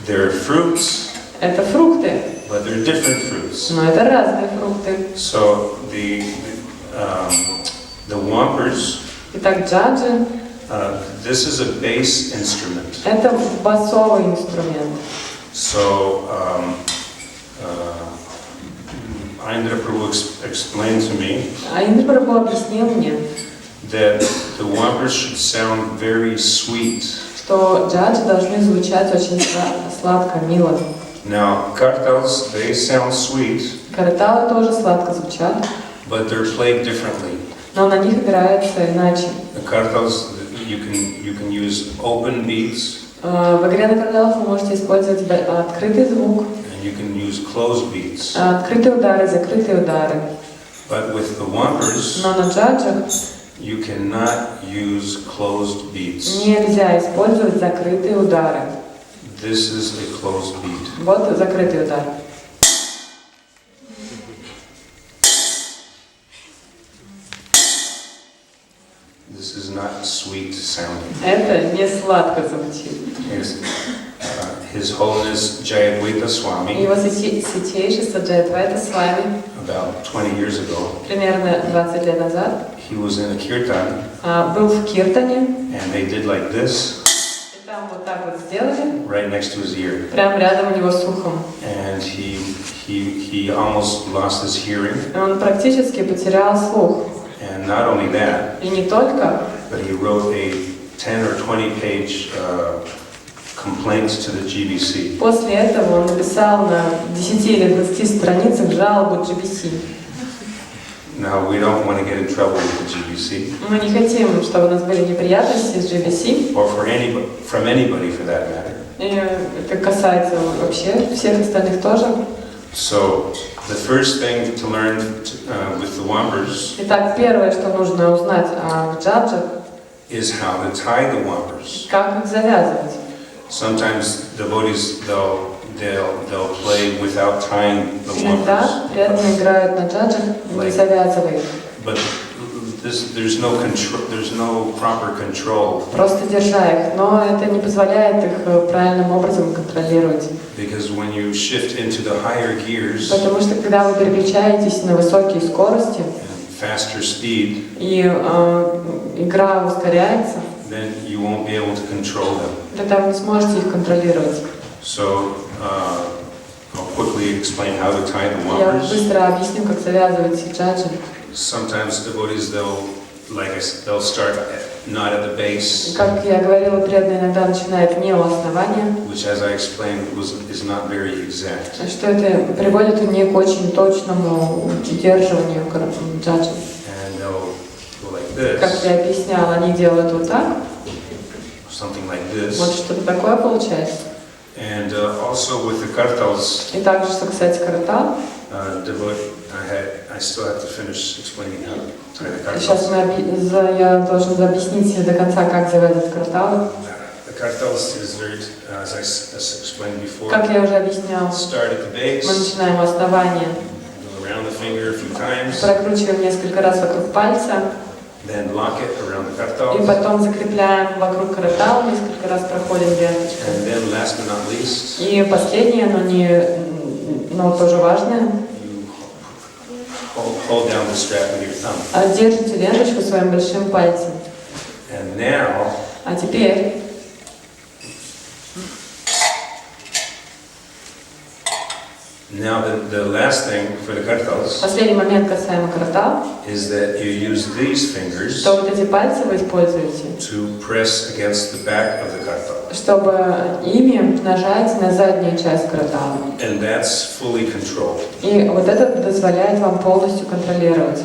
They're fruits, Это фрукты, but they're different fruits. но это разные фрукты. So the wampers, Итак, джаджи this is a bass instrument. — это басовый инструмент. So Indra Prabhu explained to me А Индра Прабху объяснил мне, that the wampers should sound very sweet. что джаджи должны звучать очень сладко, мило. Now, karatals, they sound sweet, Караталы тоже сладко звучат, but they're played differently. но на них играется иначе. The karatals, you can use open beats, В игре на караталах вы можете использовать открытый звук, and you can use closed beats. открытые удары, закрытые удары. But with the wampers, Но на джаджах you cannot use closed beats. нельзя использовать закрытые удары. This is a closed beat. Вот закрытый удар. This is not sweet sounding. Это не сладко звучит. His Holiness Jayadvaita Swami, Его святейшество Джайадвайта с вами about 20 years ago, примерно 20 лет назад he was in a kirtan, был в Киртане, and they did like this, и там вот так вот сделали, right next to his ear. прямо рядом у него с ухом. And he almost lost his hearing. И он практически потерял слух. And not only that, И не только, but he wrote a 10 or 20 page complaint to the GBC. после этого он написал на 10 или 20 страницах жалобу GBC. Now, we don't want to get in trouble with the GBC, Мы не хотим, чтобы у нас были неприятности с GBC, or from anybody for that matter. и это касается вообще всех остальных тоже. So, the first thing to learn with the wampers Итак, первое, что нужно узнать о джаджах, is how to tie the wampers. как их завязывать. Sometimes devotees they'll play without tying the Иногда wampers, преданные играют на джаджах, не завязывая их, but there's no proper control, просто держа их, но это не позволяет их правильным образом контролировать. because when you shift into the higher gears Потому что когда вы переключаетесь на высокие скорости and faster speed, и игра ускоряется, then you won't be able to control them. тогда вы не сможете их контролировать. So I'll quickly explain how to tie the Я wampers. быстро объясню, как завязывать джаджи. Sometimes devotees they'll start not at the base, Как я говорила, преданные иногда начинают не у основания, which, as I explained, is not very exact. что это приводит не к очень точному удерживанию джаджи. And they'll go like Как this, я объясняла, они делают вот так, something like вот this. что-то такое получается. And also with the karatals, И также, что касается каратал, I still have to finish explaining how to tie the сейчас karatals. я должен объяснить до конца, как завязывать караталы. The karatals is very, as I explained before, Как я уже объясняла, start at the мы base, начинаем у основания, go around the finger a few times, прокручиваем несколько раз вокруг пальца, then lock it around the и karatals, потом закрепляем вокруг каратал, несколько раз проходим ленточкой. and then last but not least, И последнее, но тоже важное, you hold down the strap with your thumb. держите ленточку своим большим пальцем. And now, А теперь the last thing for the karatals последний момент касаемо каратал, is that you use these fingers что вот эти пальцы вы используете, to press against the back of the karatal. чтобы ими нажать на заднюю часть каратала. And that's fully controlled. И вот это дозволяет вам полностью контролировать.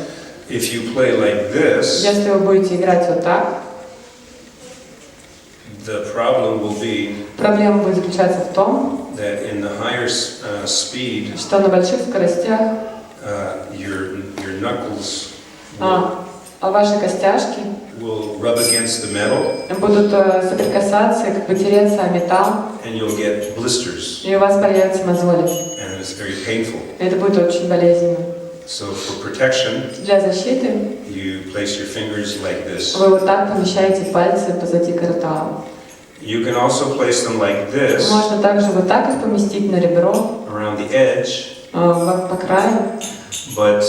If you play like this, Если вы будете играть вот так, the problem will be проблема будет заключаться в том, that in the higher speed, что на больших скоростях your knuckles ваши костяшки will rub against the metal, будут соприкасаться, как бы тереться о металл, and you'll get blisters, и у вас появятся мозоли. and it's very painful. Это будет очень болезненно. So for protection, Для защиты you place your fingers like this, вы вот так помещаете пальцы позади каратала. You can also place them like this, Можно также вот так их поместить на ребро, around the edge, по краю. but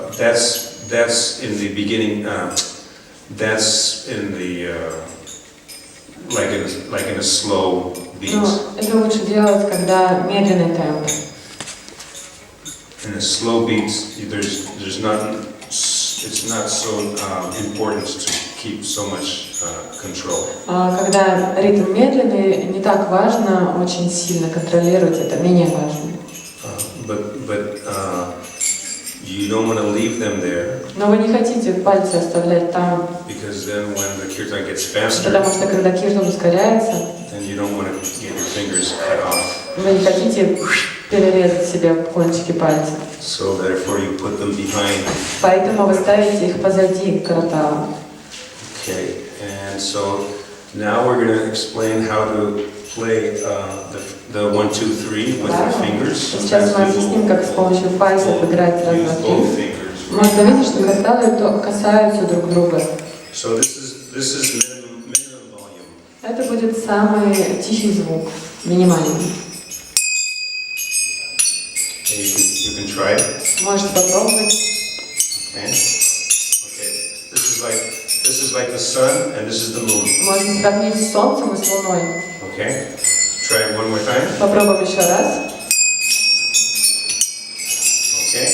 that's in the beginning. That's in the like in a slow beat. Но это лучше делать, когда медленный темп. In a slow beat, there's not. It's not so important to keep so much control. Когда ритм медленный, не так важно очень сильно контролировать это, менее важно. But you don't want to leave them there. Но вы не хотите пальцы оставлять там, Because then when the kirtan gets faster, потому что когда киртан ускоряется, then you don't want to get your fingers cut off. вы не хотите перерезать себе кончики пальцев. So therefore you put them behind. Поэтому вы ставите их позади каратала. Okay, and so now we're going to explain how to play the 1, 2, 3 with the fingers. Сейчас мы объясним, как с помощью пальцев играть раз, два, Both три. fingers. Можно видеть, что караталы касаются друг друга. So this is minimum volume. Это будет самый тихий звук, минимальный. And you can try it. Можете попробовать. Okay. Okay. This is like the sun and this is the moon. Можно сравнить с солнцем и с луной. Okay. Try it one more time. Попробуем еще раз. Okay.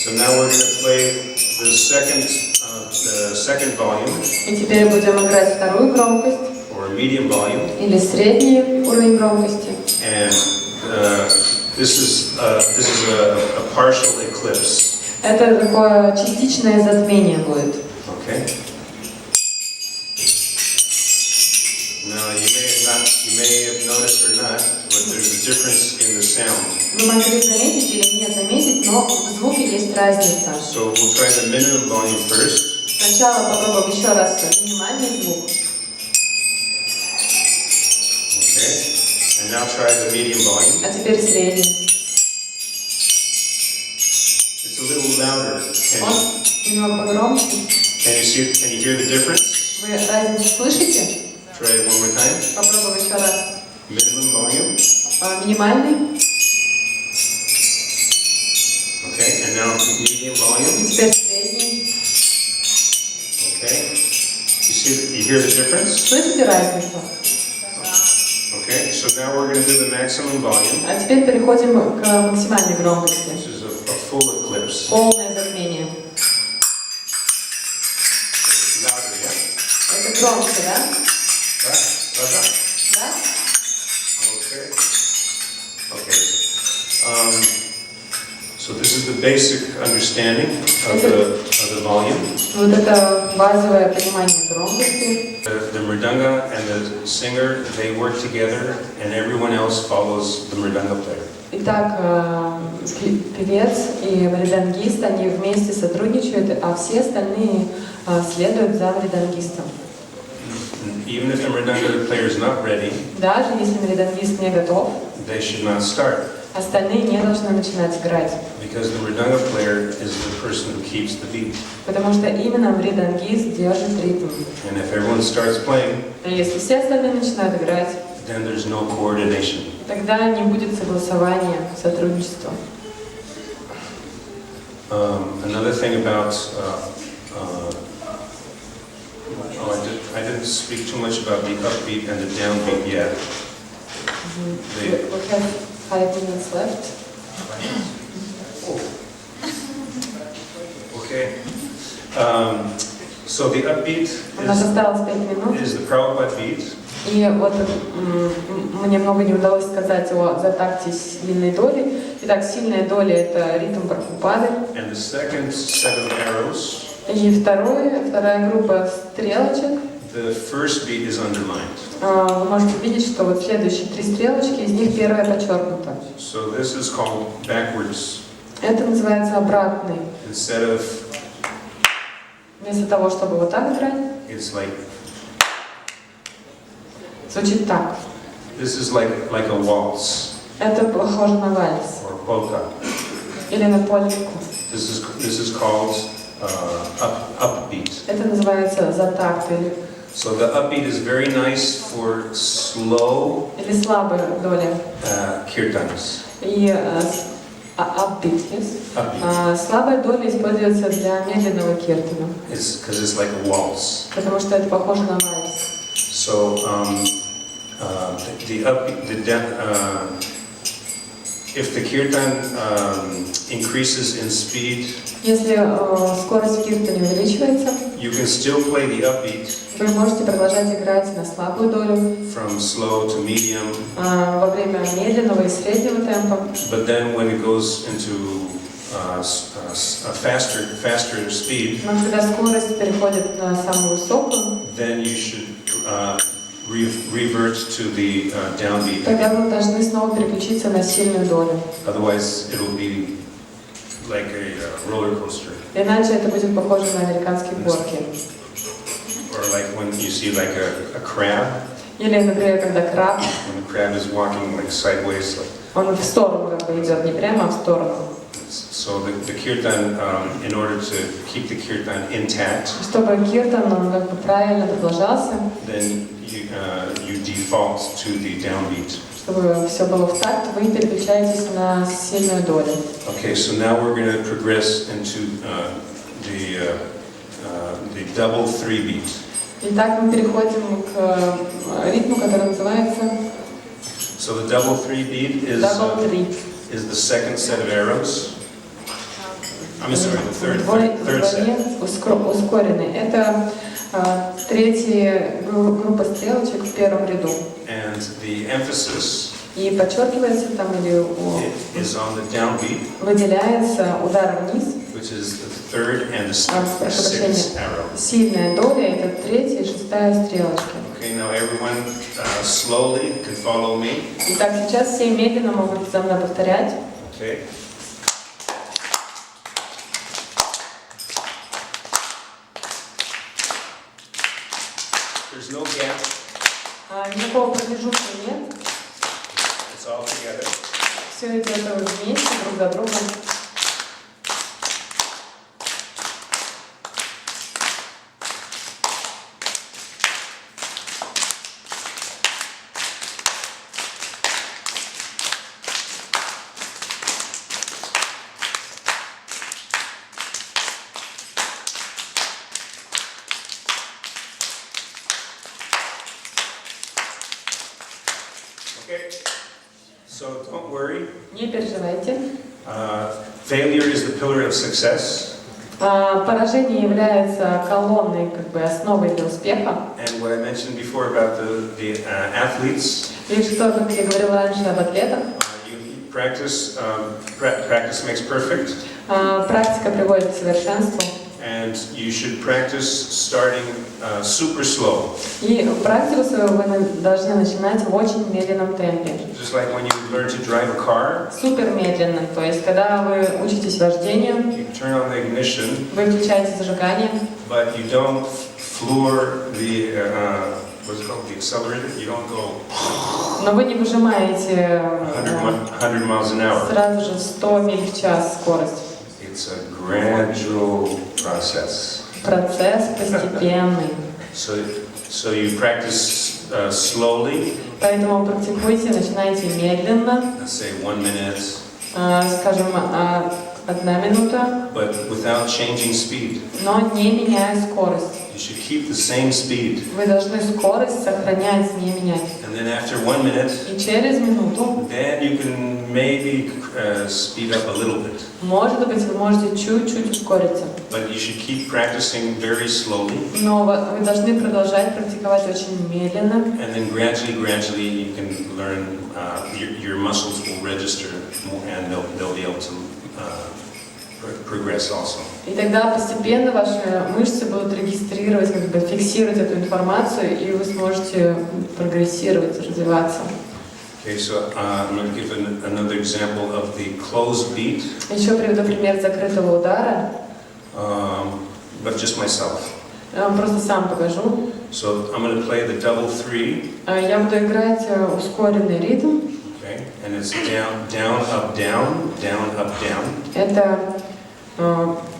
So now we're going to play the second volume И теперь будем играть вторую громкость or medium volume, или средний уровень громкости. and this is a partial eclipse. Это такое частичное затмение будет. Okay. Now you may have noticed or not, but there's a difference in the sound. Вы могли заметить или не заметить, но в звуке есть разница. So we'll try the minimum volume first. Сначала попробуем еще раз минимальный звук. Okay. And now try the medium volume. А теперь средний. It's a little louder. Он немного погромче. Can you hear the difference? Вы разницу слышите? Try it one more time. Попробуем еще раз. Minimum volume. Минимальный. Okay. And now medium И volume. теперь средний. Okay. You hear the difference? Слышите разницу? Okay. So now we're going to do the maximum volume. А теперь переходим к максимальной громкости. This is a full eclipse. Полное затмение. It's louder, yeah? Это громче, да? Да? Да? Okay. Okay. So this is the basic understanding of the volume. Вот это базовое понимание громкости. The mridanga and the singer, they work together, and everyone else follows the mridanga player. Итак, певец и мридангист, они вместе сотрудничают, а все остальные следуют за мридангистом. Even if the mridanga player is not ready, Даже если мридангист не готов, they should not start, остальные не должны начинать играть. because the mridanga player is the person who keeps the beat. Потому что именно мридангист держит ритм. And if everyone starts playing, А если все остальные начинают играть, then there's no coordination. тогда не будет согласования, сотрудничества. Another thing about I didn't speak too much about the upbeat and the downbeat yet. We have 5 minutes left. Okay. So the upbeat У нас осталось 5 минут. is the Prabhupada beat. И вот мне много не удалось сказать о затакте сильной доли. Итак, сильная доля — это ритм Прабхупады. And the second set of arrows, И вторая группа стрелочек. the first beat is underlined. Вы можете видеть, что вот следующие 3 стрелочки, из них первая подчеркнута. So this is called backwards. Это называется обратный. Instead of, Вместо того, чтобы вот так играть, it's like, звучит так. this is like a waltz Это похоже на вальс or polka. или на польку. This is called upbeat. Это называется затакт или So the upbeat is very nice for slow Или слабая доля. kirtans. И upbeat, yes? Upbeat. Слабая доля используется для медленного киртана, It's because it's like a waltz. потому что это похоже на вальс. So the upbeat, if the kirtan increases in speed, Если скорость киртана увеличивается, you can still play the upbeat вы можете продолжать играть на слабую долю from slow to medium. во время медленного и среднего темпа. But then when it goes into a faster speed, Но когда скорость переходит на самую высокую, then you should revert to the downbeat. тогда вы должны снова переключиться на сильную долю. Otherwise, it'll be like a roller coaster, Иначе это будет похоже на американские горки. or like when you see like a crab. Или, например, когда краб, When the crab is walking like sideways. он в сторону как бы идет, не прямо, а в сторону. So the kirtan, in order to keep the kirtan intact, Чтобы киртан он как бы правильно продолжался, then you default to the downbeat. чтобы все было в такт, вы переключаетесь на сильную долю. Okay, so now we're going to progress into the double three beat. Итак, мы переходим к ритму, который называется So the double three beat double three. is the second set of arrows. I'm sorry, the third set. Ускоренный. Это третья группа стрелочек в первом ряду. And the emphasis И подчеркивается там или is on the downbeat, выделяется удар вниз. which is the third and the Прошу sixth прощения. arrow. Сильная доля – это третья и шестая стрелочки. Okay, now everyone slowly can follow me. Итак, сейчас все медленно могут за мной повторять. Okay. There's no gap. Никакого промежутка нет. It's all together. Все идет вместе, друг за другом. Okay. So don't worry. Не переживайте. Failure is the pillar of success. Поражение является колонной, как бы основой для успеха. And what I mentioned before about the athletes, И что, как я говорила раньше об атлетах, you practice makes perfect, практика приводит к совершенству. and you should practice starting super slow. И практику свою вы должны начинать в очень медленном темпе. Just like when you learn to drive a car, Супер медленно. То есть, когда вы учитесь вождению, you turn on the ignition, вы включаете зажигание, but you don't floor the what's it called, the accelerator. You don't go но вы не выжимаете 100 miles an hour. сразу же 100 миль в час скорость. It's a gradual process. Процесс постепенный. So you practice slowly, Поэтому практикуйте, начинайте медленно, let's say 1 minute, скажем, 1 минута, but without changing speed. но не меняя скорость. You should keep the same speed. Вы должны скорость сохранять, не менять. And then after 1 minute, И через минуту, then you can maybe speed up a little bit. может быть, вы можете чуть-чуть ускориться. But you should keep practicing very slowly. Но вы должны продолжать практиковать очень медленно. And then gradually you can learn, your muscles will register and they'll be able to progress also. И тогда постепенно ваши мышцы будут регистрировать, как бы фиксировать эту информацию, и вы сможете прогрессировать, развиваться. Okay, so I'm going to give another example of the closed beat, Еще приведу пример закрытого удара. but just myself. Я вам просто сам покажу. So I'm going to play the double three, Я буду играть ускоренный ритм. okay, and it's down, down, up, down, down, up, down. Это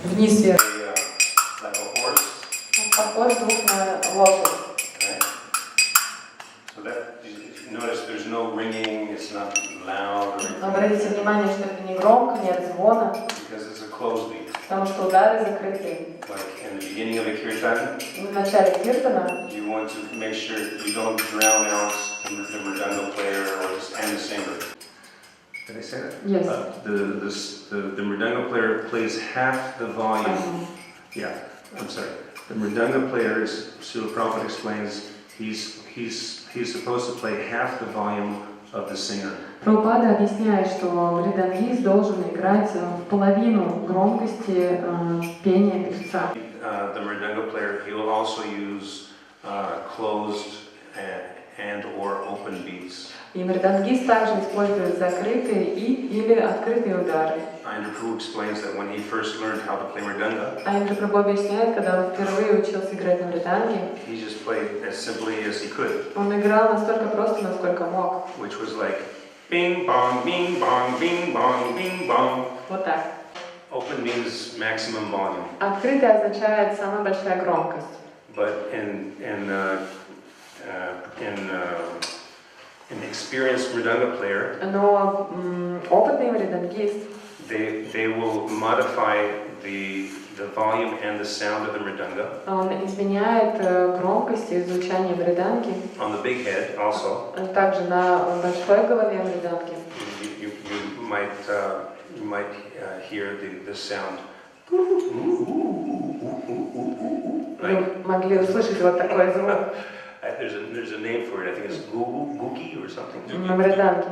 вниз вверх. Like a horse. Похож звук на лошадь. Обратите внимание, что это не громко, нет звона, because it's a closed beat. потому что удары закрыты. Like in the beginning of the kirtan, В начале киртана you want to make sure you don't drown out the mridanga player and the singer. Did I say that? Yes. The mridanga player plays half the volume. Yeah, I'm sorry. The mridanga player, as Srila Prabhupada explains, he's supposed to play half the volume of the singer. Прабхупада объясняет, что мридангист должен играть в половину громкости пения певца. The mridanga player, he will also use closed and or open beats. И мридангист также использует закрытые или открытые удары. Indra Prabhu explains that when he first learned how to play mridanga, А Индра Прабху объясняет, когда он впервые учился играть на мриданге, he just played as simply as he could, он играл настолько просто, насколько мог. which was like bing bong, bing bong, bing bong, bing bong. Вот так. Open means maximum volume, Открытый означает самая большая громкость. but in experienced mridanga player, Но опытный мридангист, they will modify the volume and the sound of the mridanga он изменяет громкость и звучание мриданги, on the big head also. также на большой голове мриданги. You might hear the sound. Вы могли услышать вот такой звук There's a name for it. I think it's googie or something. на мриданге.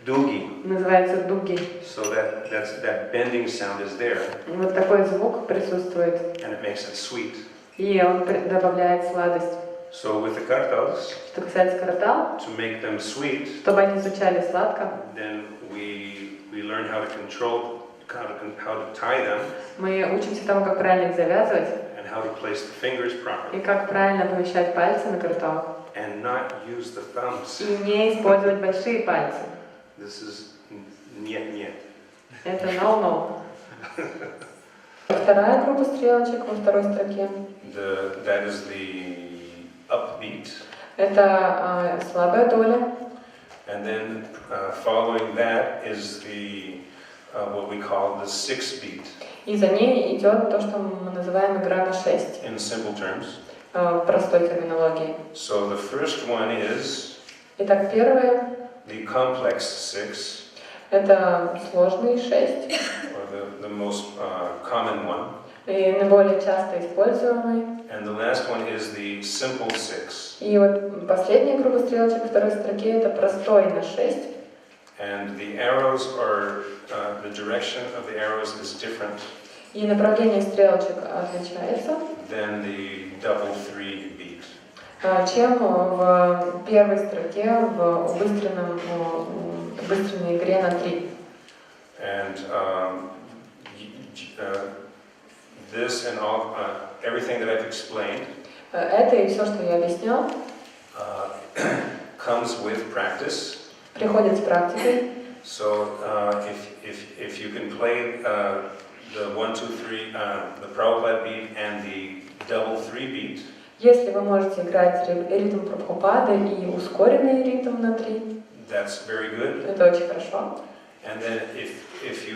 Doogie. Называется дуги. So that bending sound is there, Вот такой звук присутствует, and it makes it sweet. и он добавляет сладость. So with the karatals, Что касается каратал, to make them sweet, чтобы они звучали сладко, then we learn how to control, how to tie them, мы учимся тому, как правильно их завязывать, and how to place the fingers и properly, как правильно помещать пальцы на караталах, and not use the thumbs. и не использовать большие пальцы. This is нет. Это no-no. Вторая группа стрелочек во второй строке. That is the upbeat, Это слабая доля. and then following that is the what we call the sixth beat. И за ней идет то, что мы называем игра на 6, In simple terms. в простой терминологии. So the first one is Итак, первое the complex six, – это сложный 6, or the most common one. и наиболее часто используемый. And the last one is the simple six. И вот последняя группа стрелочек во второй строке – это простой на 6. And the arrows are, the direction of the arrows is different И направление стрелочек отличается, than the double three beat. чем в первой строке в убыстренной игре на 3. And this and all, everything that I've explained Это и все, что я объяснял, comes with practice. приходит с практикой. So if you can play the 1, 2, 3, the Prabhupada beat and the double three beat, Если вы можете играть ритм Прабхупады и ускоренный ритм на 3, that's very good. это очень хорошо. And then if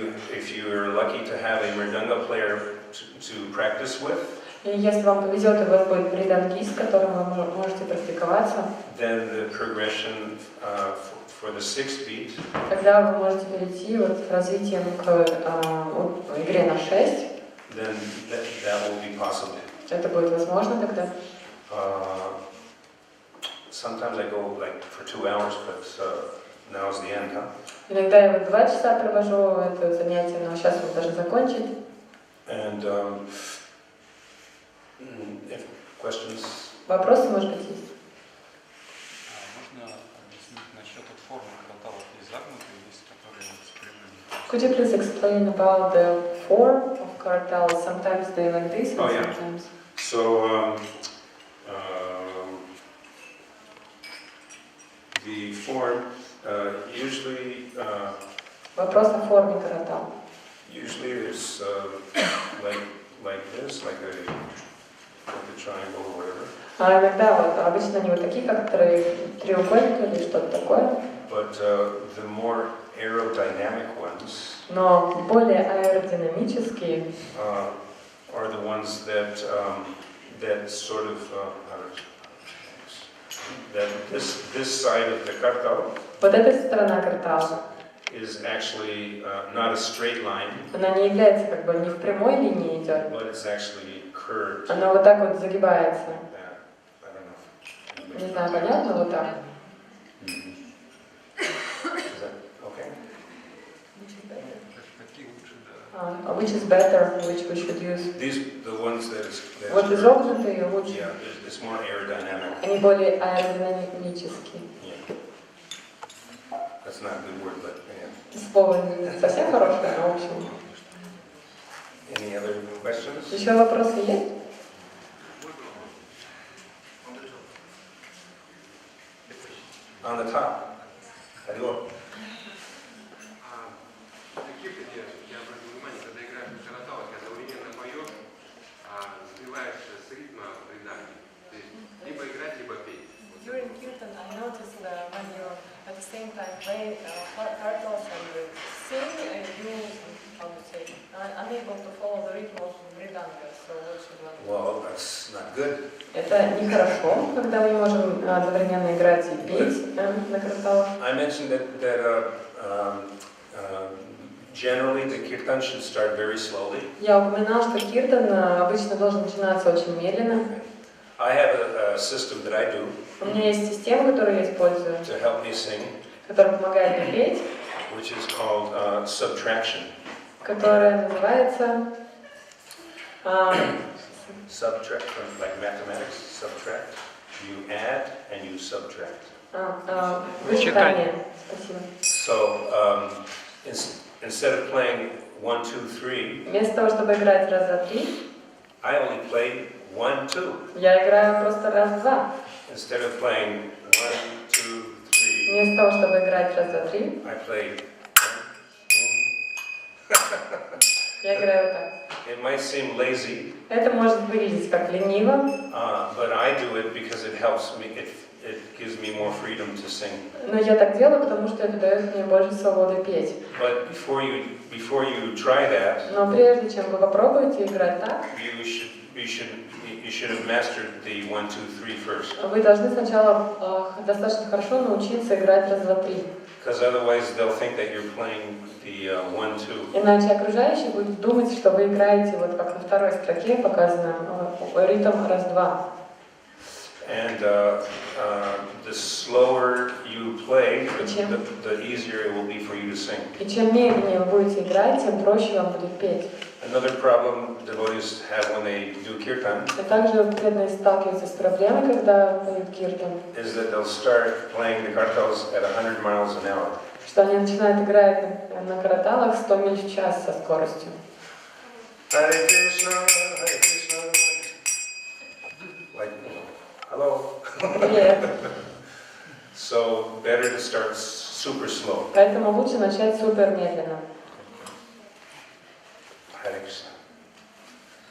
you are lucky to have a mridanga player to practice with, И если вам повезет, и у вас будет мридангист, с которым вы можете практиковаться, then the progression for the sixth beat тогда вы можете перейти вот с развитием к игре на 6. then that will be possible. Это будет возможно тогда. Sometimes I go like for 2 hours, but now's the end, huh? Иногда я вот 2 часа провожу это занятие, но сейчас вот даже закончить. And if questions. Вопросы, может быть, есть? Можно объяснить насчет формы караталов? Есть загнутые, есть которые спрямлены. Could you please explain about the form of karatals? Sometimes they like this, and Oh, yeah. sometimes. So the form usually Вопрос о форме каратал. usually there's like this, like a triangle or whatever. А иногда вот обычно они вот такие, как треугольник или что-то такое. But but the more aerodynamic ones Но более аэродинамические are the ones that sort of that this side of the kartal вот эта сторона картала, is actually not a straight line, она не является как бы не в прямой линии идет, but it's actually curved. она вот так вот загибается. Like that. I don't know. Не знаю, понятно, вот так. Is that okay? Какие лучше, да. Which is better, which we should use. These the ones that is Вот изогнутые лучше. yeah, it's more aerodynamic. Они более аэродинамические. Yeah. That's not a good word, but yeah. Слово не совсем хорошее, но в общем. Any other questions? Еще вопросы есть? On the top. Hello. На Киртане я обратил внимание, когда играешь на караталах, когда одновременно поешь, сбиваешься с ритма в рядами. То есть либо играть, либо петь. During Kirtan, I noticed that when you at the same time play karatals and sing, you, how to say, unable to follow the rhythm of Mridanga. So what should one do? Well, that's not good. Это нехорошо, когда мы не можем одновременно играть и петь на карталах. I mentioned that generally the kirtan should start very slowly. Я упоминал, что киртан обычно должен начинаться очень медленно. I have a system that I do У меня есть система, которую я использую, to help me sing, которая помогает мне петь, which is called subtraction. которая называется Subtract, like mathematics, subtract. You add and you subtract. вычитание. Спасибо. So instead of playing 1, 2, 3, Вместо того, чтобы играть раз, два, три, I only play 1, 2. я играю просто раз, два. Instead of playing 1, 2, 3, Вместо того, чтобы играть раз, два, три, I play 1. я играю вот так. It might seem lazy, Это может выглядеть как лениво, but I do it because it helps me. It gives me more freedom to sing. но я так делаю, потому что это дает мне больше свободы петь. But before you try that, Но прежде чем вы попробуете играть так, you should have mastered the 1, 2, 3 first. вы должны сначала достаточно хорошо научиться играть раз, два, три. Because otherwise they'll think that you're playing the 1, 2. Иначе окружающие будут думать, что вы играете, вот как на второй строке показано, ритм раз, два. And the slower you play, the easier it will be for you to sing. И чем медленнее вы будете играть, тем проще вам будет петь. Another problem devotees have when they do kirtan И также преданные сталкиваются с проблемой, когда поют киртан, is that they'll start playing the karatals at 100 miles an hour. что они начинают играть на караталах 100 миль в час со скоростью. Hare Krishna, Hare Krishna. Like, hello. Привет. So better to start super slow. Поэтому лучше начать супер медленно. Hare Krishna.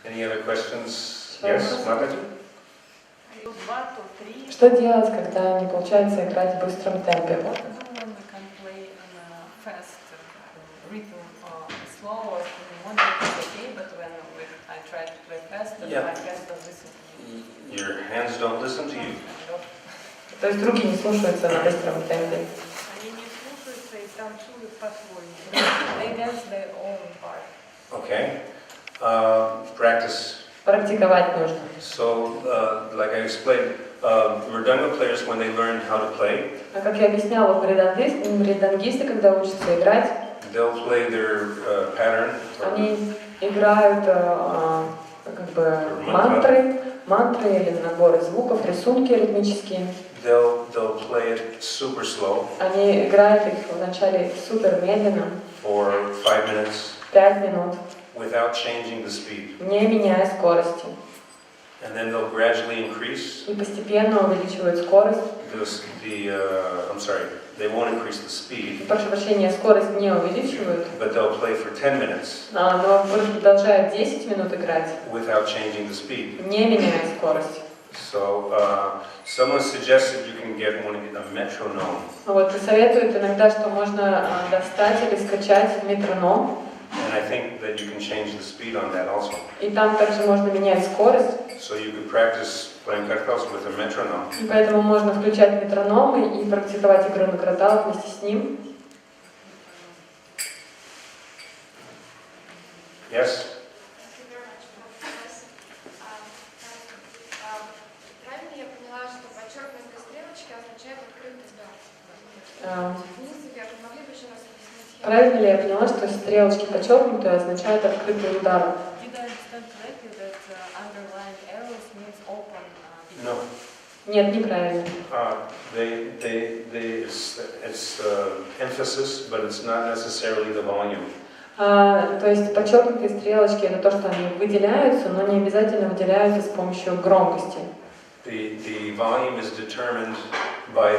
Any other questions? Yes, Mataji? Что делать, когда не получается играть в быстром темпе? Your hands don't listen to you. То есть руки не слушаются на быстром темпе. Они не слушаются и танцуют по-своему. They dance their own part. Okay. Practice. Практиковать нужно. So, like I explained, mridanga players, when they learn how to play, А как я объясняла, мридангисты, когда учатся играть, they'll play their pattern. они играют как бы мантры или наборы звуков, рисунки ритмические. They'll play it super slow Они играют их вначале супер медленно, for 5 minutes 5 минут, without changing the speed. не меняя скорости. And then they'll gradually increase И постепенно увеличивают скорость. They won't increase the speed, Прошу прощения, скорость не увеличивают, but they'll play for 10 minutes но продолжают 10 минут играть, without changing the speed. не меняя скорость. So Someone suggested you can get a metronome. Вот, и советуют иногда, что можно достать или скачать метроном. And I think that you can change the speed on that also. И там также можно менять скорость. So you could practice playing karatals with a metronome. И поэтому можно включать метрономы и практиковать игру на караталах вместе с ним. Yes? Правильно я поняла, что подчеркнутые стрелочки означают открытый дар? Вниз и вверх. Могли бы еще раз объяснить? Правильно ли я поняла, что стрелочки подчеркнутые означают открытый удар? Did I understand correctly that underlined arrows means open? No. Нет, неправильно. It's emphasis, but it's not necessarily the volume. То есть подчеркнутые стрелочки это то, что они выделяются, но не обязательно выделяются с помощью громкости. The volume is determined by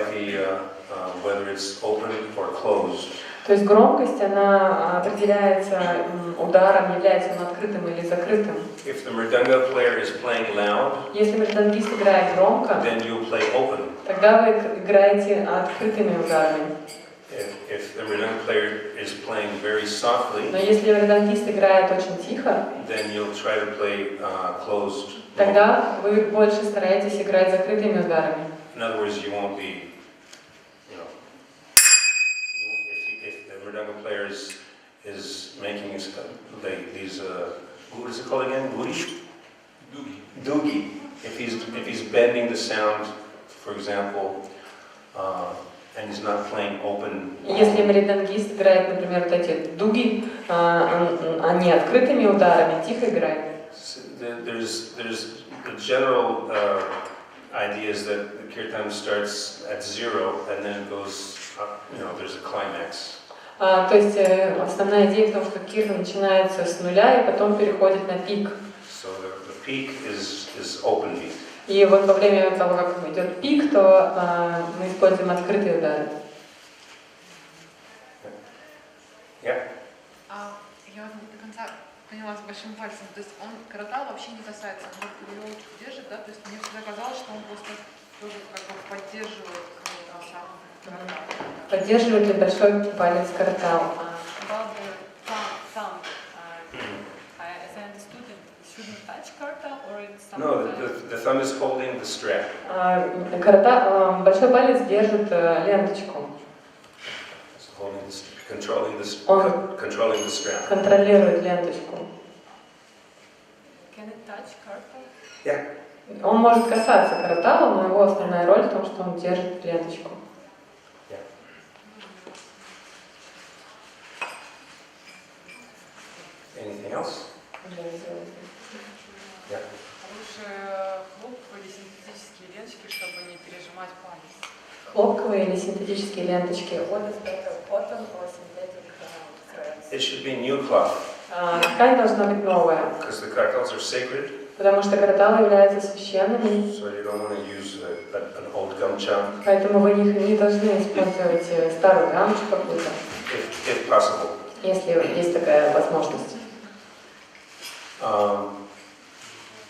whether it's open or closed. То есть громкость, она определяется ударом, является он открытым или закрытым. If the mridanga player is playing loud, Если мридангист играет громко, then you'll play open. тогда вы играете открытыми ударами. If the mridanga player is playing very softly, Но если мридангист играет очень тихо, then you'll try to play closed. тогда вы больше стараетесь играть закрытыми ударами. In other words, you won't be, if the mridanga player is making these, what is it called again? Doogie. If he's bending the sound, for example, and he's not playing open. Если мридангист играет, например, вот эти дуги, они открытыми ударами, тихо играет. There's the general idea is that the kirtan starts at 0 and then goes up, there's a climax. То есть основная идея в том, что киртан начинается с нуля и потом переходит на пик. So the peak is open beat. И вот во время того, как идет пик, то мы используем открытые удары. Yeah. Я вот до конца поняла с большим пальцем. То есть он каратал вообще не касается, он веревочку держит, да? То есть мне всегда казалось, что он просто тоже как бы поддерживает сам каратал. Поддерживает ли большой палец каратал? About the thumb, as I understood it, shouldn't touch kartal or it's something? No, the thumb is holding the strap. Большой палец держит ленточку. It's holding controlling the strap. Контролирует ленточку. Can it touch kartal? Yeah. Он может касаться каратала, но его основная роль в том, что он держит ленточку. Anything else? Yeah. Лучше хлопковые или синтетические ленточки, чтобы не пережимать палец. Хлопковые или синтетические ленточки. What is better, cotton or synthetic threads? It should be new cloth Ткань должна быть новая, because the karatals are sacred, потому что караталы являются священными, so you don't want to use an old gamcha поэтому вы не должны использовать старую гамчу какую-то, if possible. если есть такая возможность.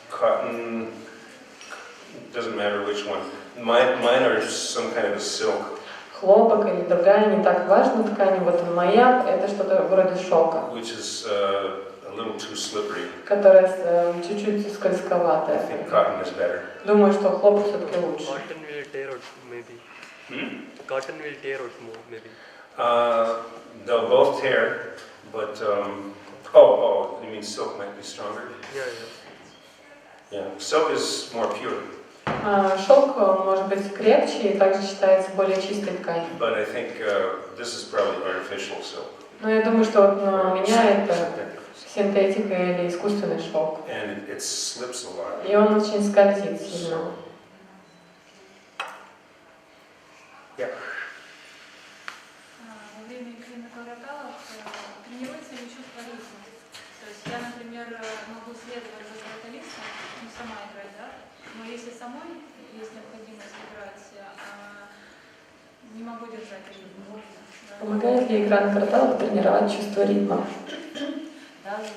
Cotton, doesn't matter which one. Mine are some kind of a silk, Хлопок или другая не так важна ткань. Вот моя это что-то вроде шелка, which is a little too slippery. которая чуть-чуть I скользковатая. think cotton is better. Думаю, что хлопок все-таки лучше. Cotton will tear out maybe. Cotton will tear out more maybe. They'll both tear, but you mean silk might be stronger? Yeah. Yeah, silk is more pure. Шелк может быть крепче и также считается более чистой тканью. But I think this is probably artificial silk. Но я думаю, что вот у меня это синтетика или искусственный шелк. And it slips a lot. И он очень скользит сильно. Yeah. Во время игры на караталах тренируется ли чувство ритма? То есть я, например, могу следовать за караталистом, сама играть, да? Но если самой есть необходимость играть, не могу держать ритм. Помогает ли игра на караталах тренировать чувство ритма? Does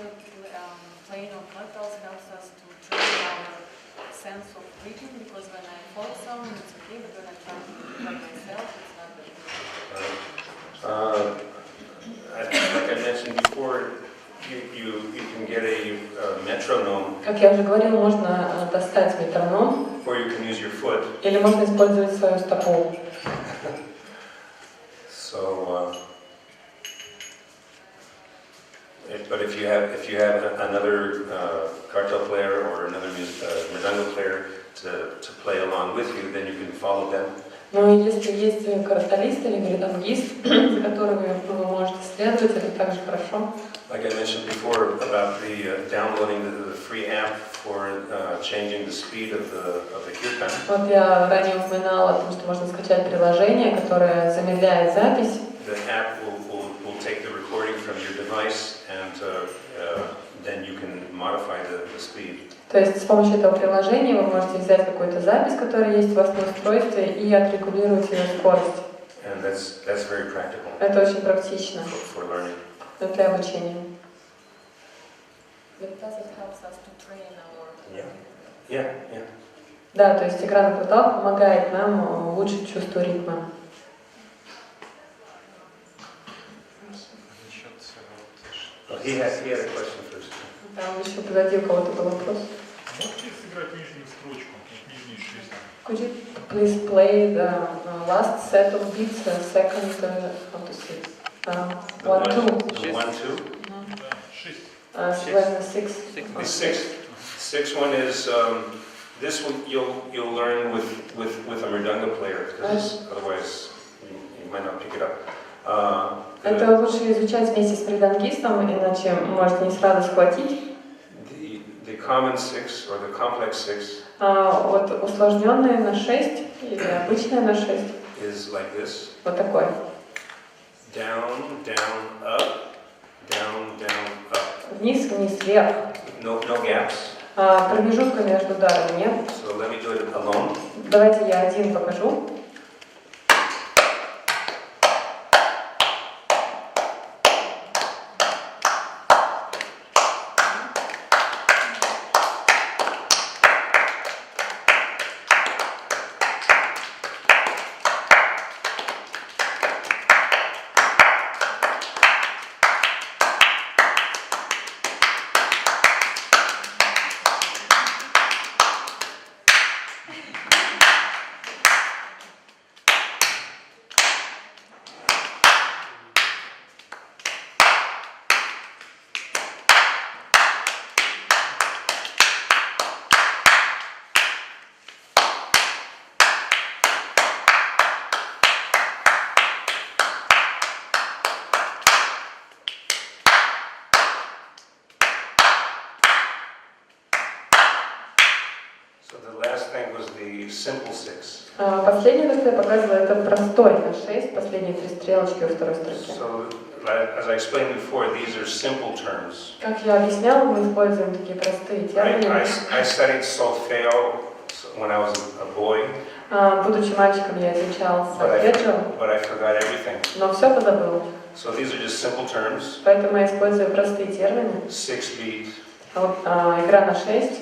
playing on karatals helps us to train our sense of rhythm, because when I follow someone, it's okay, but when I try to do it by myself, it's not that good. Like I mentioned before, you can get a metronome, Как я уже говорил, можно достать метроном, or you can use your foot. или можно использовать свою стопу. So, but if you have another kartal player or another mridanga player to play along with you, then you can follow them. Но если есть караталист или мридангист, за которыми вы можете следовать, это также хорошо. Like I mentioned before about the downloading the free app for changing the speed of the kirtan. Вот я ранее упоминала о том, что можно скачать приложение, которое замедляет запись. The app will take the recording from your device and then you can modify the speed. То есть с помощью этого приложения вы можете взять какую-то запись, которая есть у вас на устройстве, и отрегулировать ее скорость. And that's very practical. Это очень практично For learning. для обучения. But does it help us to train our... Yeah. Да, то есть игра на краталах помогает нам улучшить чувство ритма. He had a question first. Там еще позади у кого-то был вопрос. Можете сыграть нижнюю строчку, нижнюю шесть? Could you please play the last set of beats, second, how to say, The 1, 2. The 1, 2. Да, шесть. When the 6. The sixth one is this one you'll learn with a mridanga player, because otherwise you might not pick it up. Это лучше изучать вместе с мридангистом, иначе можете не сразу схватить. The common six or the complex six. Вот усложненная на 6 или обычная на 6. Is like this. Вот такой. Down, down, up, down, down, up. Вниз, вниз, вверх. No gaps. Промежутка между ударами нет. So let me do it alone. Давайте я один покажу. So the last thing was the simple six. Последнее, что я показывала, это простой на 6, последние 3 стрелочки у второй строки. So as I explained before, these are simple terms. Как я объясняла, мы используем такие простые термины. I studied solfeo when I was a boy. Будучи мальчиком, я изучал сольфеджио, But I forgot everything. но все позабыл. So these are just simple terms. Поэтому я использую простые термины. 6-beat. Игра на 6.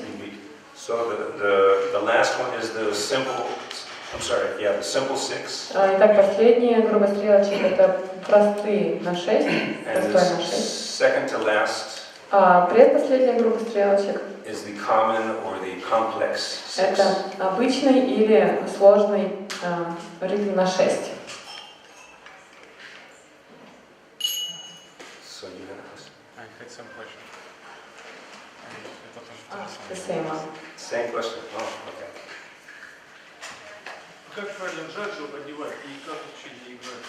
So the last one is the simple. I'm sorry. Yeah, the simple six. Итак, последняя группа стрелочек это простые на 6. And Простой the на 6. second to last Предпоследняя группа стрелочек is the common or the complex six. это обычный или сложный ритм на 6. So you have a question? I had some question. The same one. Same question. Oh, okay. Как правильно джаджу одевать и как учить играть?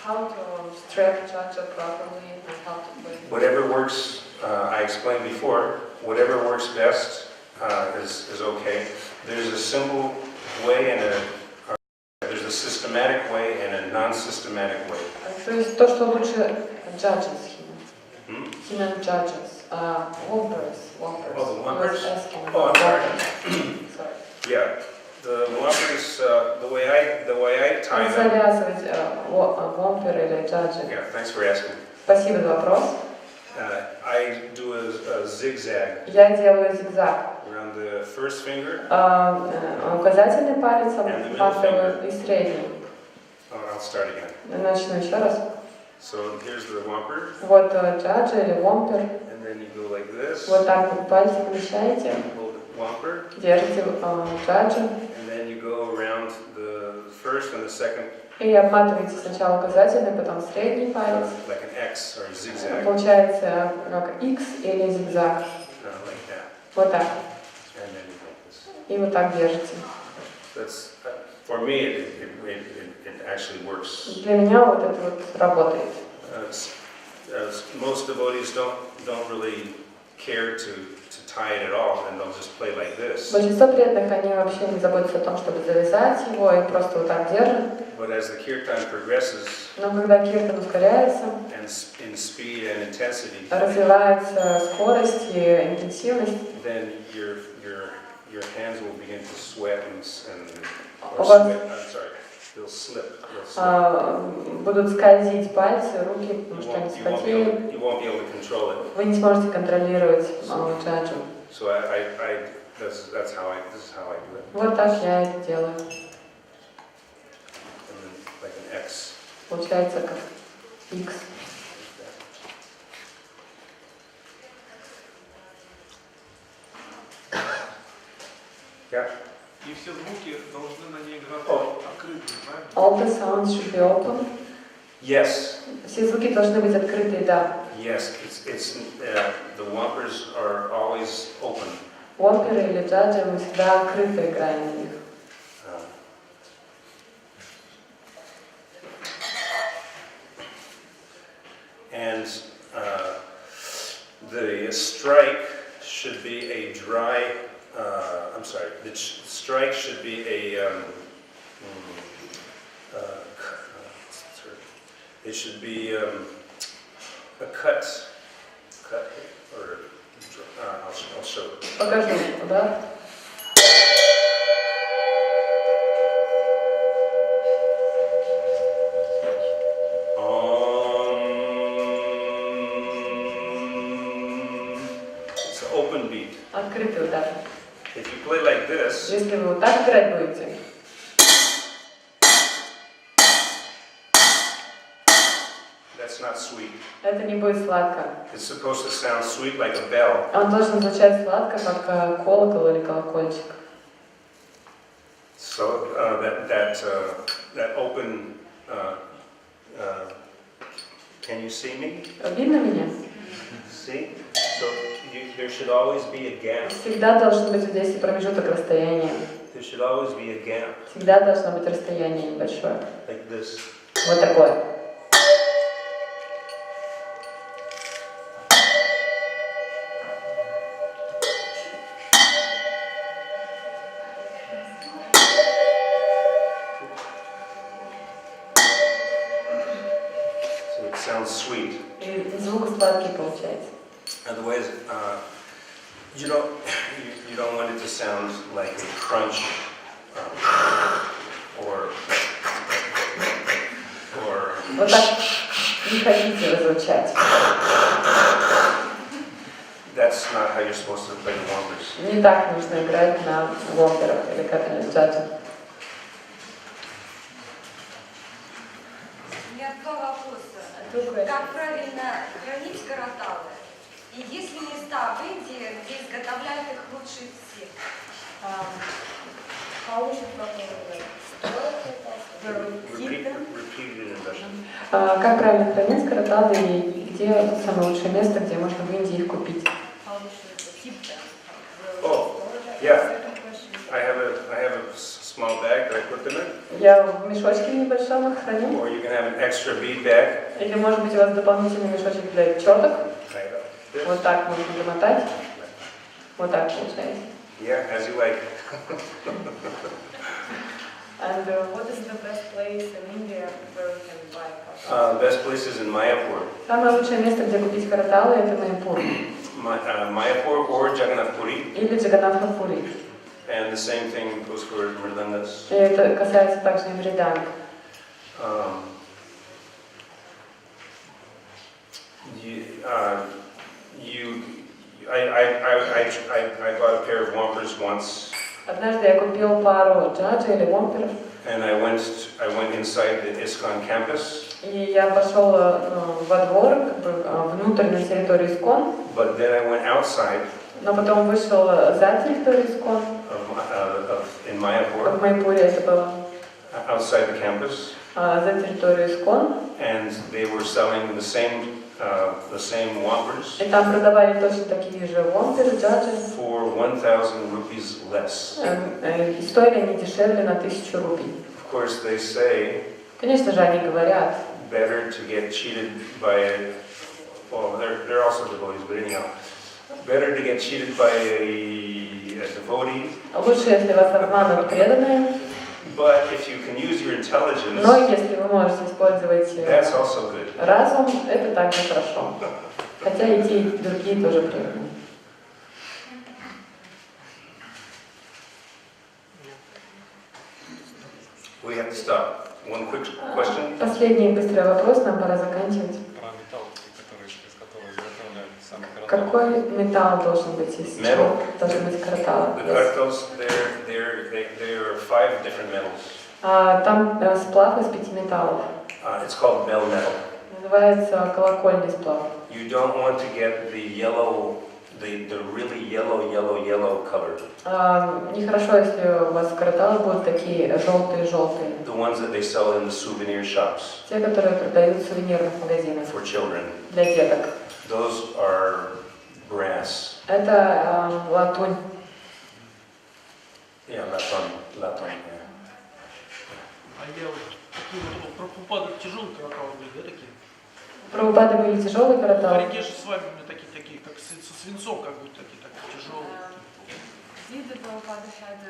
How to strap cha-cha properly and how to play. Whatever works, I explained before, whatever works best is okay. There's a simple way and there's a systematic way and a non-systematic way. То есть то, что лучше judges he meant judges. Wompers. Oh, the wompers? He was asking Oh, I'm about sorry. wompers. Sorry. Yeah, the wompers, the way I tie them. Завязывать вомпер или judge. Yeah, thanks for asking. Спасибо за вопрос. I do a zigzag Я делаю зигзаг around on the first finger. Указательный палец обхватываю и средний. I'll start again. Начну еще раз. So here's the whomper. Вот джаджа или вомпер. And then you go like this. Вот так вот пальцы помещаете. Hold the whomper. Держите джаджа. And then you go around the first and the second. И обматываете сначала указательный, потом средний палец. Like an X or a zigzag. Получается как X или зигзаг. Like that. Вот так. And then you like this. И вот так держите. That's for me. It actually works. Для меня вот это вот работает. Most devotees don't really care to tie it at all, and they'll just play like this. Большинство преданных, они вообще не заботятся о том, чтобы завязать его, и просто вот так держат. But as the kirtan progresses, Но когда киртан ускоряется, and in speed and intensity, развивается скорость и интенсивность, then your hands will begin to sweat and У вас they'll slip. будут скользить пальцы, руки, потому что они You вспотеют. won't be able to control it. Вы не сможете контролировать джаджу. So this is how I do it. Вот так я это делаю. And then like an X. Получается как X. Yeah. И все звуки должны на ней играть О. открытые, правильно? All the sounds should be open. Yes. Все звуки должны быть открытые, да. Yes. The whompers are always open. Вомперы или джаджи мы всегда открыто играем на них. And the strike should be a dry. The strike should be it should be a cut, or I'll show it. Покажу, да? It's an open beat. Открытый удар. If you play like this, Если вы вот так играть будете, that's not sweet. это не будет сладко. It's supposed to sound sweet like a bell. Он должен звучать сладко, как колокол или колокольчик. So that open. Can you see me? Видно меня? See? So there should always be a gap. Всегда должен быть здесь и промежуток расстояния. There should always be a gap Всегда должно быть расстояние небольшое. like this. Вот такое. So it sounds sweet. И звук сладкий получается. Otherwise, you don't want it to sound like a crunch or Вот так не хотите звучать. that's not how you're supposed to play the whompers. Не так нужно играть на вомперах или джаджи. У меня два вопроса. Как правильно хранить караталы? И есть ли места в Индии, где изготовляют их лучше всех? How we should properly store it, where we keep them. Repeat it in Russian. Как правильно хранить караталы и где самое лучшее место, где можно в Индии их купить? How we should keep them. Oh, yeah. I have a small bag that I put them in. Я в мешочке небольшом их храню. Or you can have an extra bead bag. Или может быть у вас дополнительный мешочек для четок. Like this. Вот так можно замотать. Вот так получается. Yeah, as you like. And what is the best place in India where we can buy karatals? The best place is in Mayapur. Самое лучшее место, где купить караталы, это Майяпур. Mayapur or Jagannath Puri. Или Джаганнатхапури. And the same thing goes for mridangas. И это касается также и мриданг. I bought a pair of Wampers once, Однажды я купил пару джаджи или вомперов, and I went inside the ISKCON campus. и я пошел во двор, как бы, внутрь на территорию ИСКОН, But then I went outside но потом вышел за территорию ИСКОН, in Mayapur, в Майпуре это было, outside the campus, за территорию ИСКОН, and they were selling the same Wampers и там продавали точно такие же вомперы, джаджи, for 1,000 rupees less. и стоили они дешевле на 1000 рупий. Of course, they say Конечно же, они говорят, better to get cheated by, well, they're also devotees, but anyhow, better to get cheated by a devotee. лучше, если вас обманут преданные, But if you can use your intelligence, но если вы можете использовать that's also good. разум, это также хорошо. Хотя и те, и другие тоже преданные. We have to stop. One quick question. Последний быстрый вопрос, нам пора заканчивать. Про металл, из которого изготовляют сами караталы. Какой металл должен быть, из чего должен быть каратал? The karatals, there are 5 different metals. Там сплав из 5 металлов. It's called bell metal. Называется колокольный сплав. You don't want to get the yellow, the really yellow color. Нехорошо, если у вас караталы будут такие желтые-желтые. The ones that they sell in the souvenir shops Те, которые продают в сувенирных магазинах for children. для деток. Those are brass. Это латунь. Yeah, laton, yeah. А я вот такие вот про Прабхупады тяжелые караталы были, да, такие? Прабхупады были тяжелые В караталы. Ориге же с вами у меня такие, как со свинцом, как будто такие тяжелые. Did the Prabhupada had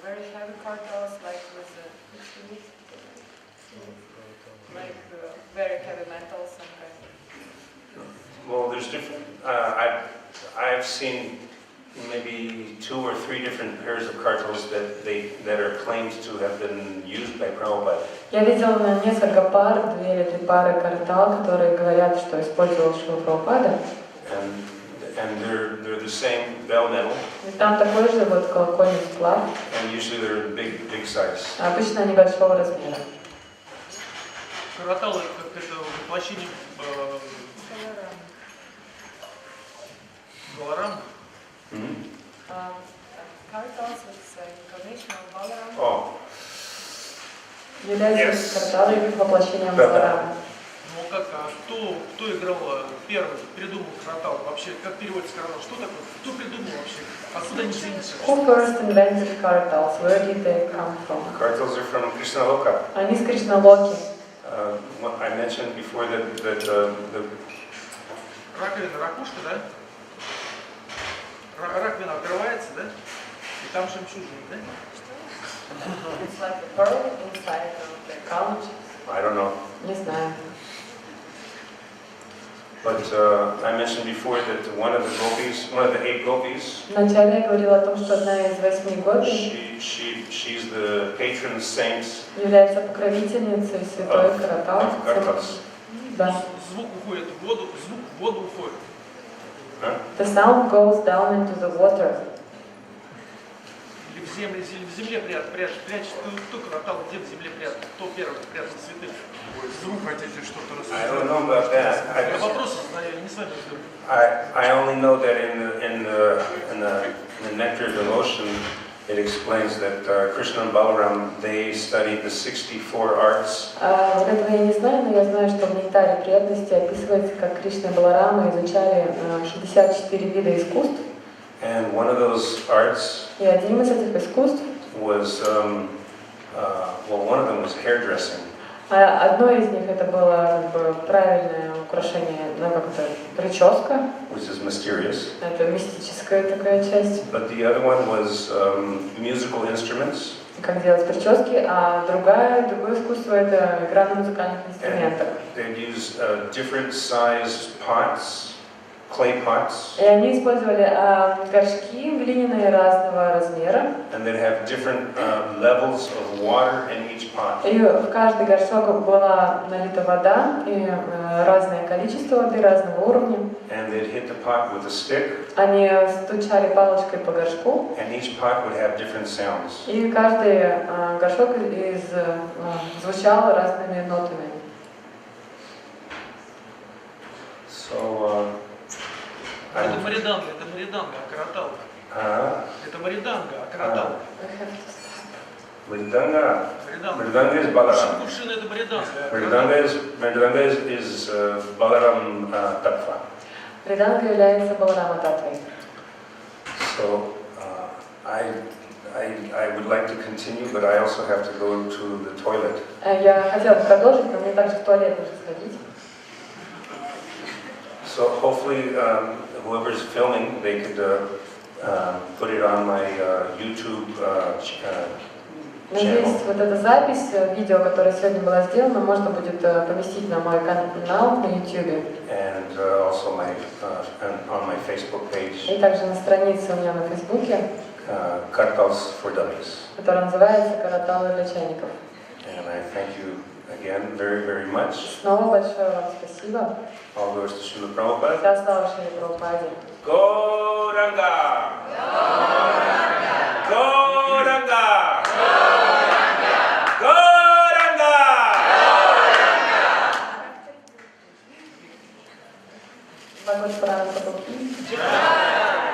very heavy karatals, like with very heavy metals and kind of? Well, there's different. I've seen maybe 2 or 3 different pairs of karatals that are claimed to have been used by Prabhupada. Я видел несколько пар, 2 или 3 пары каратал, которые говорят, что использовал Шрила Прабхупада. And they're the same bell metal. И там такой же вот колокольный сплав. And usually they're big size. Обычно они большого размера. Караталы, как это воплощение Баларама. Karatals is incarnation of Balaram. Oh. Являются караталы воплощением Баларама. Ну как, кто играл первый, придумал каратал? Вообще, как переводится каратал? Что такое? Кто придумал вообще? Откуда они взялись? Who first invented karatals? Where did they come from? Karatals are from Krishnaloka. Они с Кришналоки. I mentioned before that the Раковина, ракушка, да? Раковина открывается, да? И там жемчужина, да? It's like a pearl inside of the couch. I don't know. Не знаю. But I mentioned before that one of the 8 gopis, Вначале я говорила о том, что одна из 8 гопи she's the patron saint является покровительницей святой каратал. of karatals. Да. Звук уходит в воду, звук в воду уходит. The sound goes down into the water. Или в земле прячет. Кто каратал, где в земле прятал? Кто первый прятал святых? Вдруг хотите что-то I don't рассказать? know about that. Я вопросы задаю, я не с вами разговариваю. I only know that in the Nectar of Devotion, it explains that Krishna and Balaram, they studied the 64 arts. Этого я не знаю, но я знаю, что в Нектаре преданности описывается, как Кришна и Баларама изучали 64 вида искусств. And one of those arts И одним из этих искусств, was, one of them was hairdressing. одно из них это было как бы правильное украшение, ну как это, прическа. Which is mysterious. Это мистическая такая часть. But the other one was musical instruments. Как делать прически, а другое искусство это игра на музыкальных инструментах. They'd use different sized pots. clay pots, И они использовали горшки глиняные разного размера. and they'd have different levels of water in each pot. И в каждый горшок была налита вода, и разное количество воды, разного уровня. And they'd hit the pot with a stick, Они стучали палочкой по горшку, and each pot would have different sounds. и каждый горшок звучал разными нотами. So, Это мариданга, а каратал. Это мариданга, а каратал. Mridanga. Мариданга. Mridanga is Balaram. Кувшин это мариданга. Mridanga is Balaram Tattva. Мриданга является Баларама Татвой. So I would like to continue, but I also have to go to the toilet. Я хотела бы продолжить, но мне также в туалет нужно сходить. So hopefully whoever's filming, they could put it on my YouTube Надеюсь, channel. вот эта запись, видео, которое сегодня было сделано, можно будет поместить на мой канал на YouTube. And also on my Facebook page, И также на странице у меня на Фейсбуке, Karatals for Dummies. которая называется «Караталы для чайников». And I thank you again very, very much. Снова большое вам спасибо. All goes to Srila Prabhupada. Вся слава Шри Прабхупаде. Gauranga! Gauranga! Gauranga! Bhagavata Purana.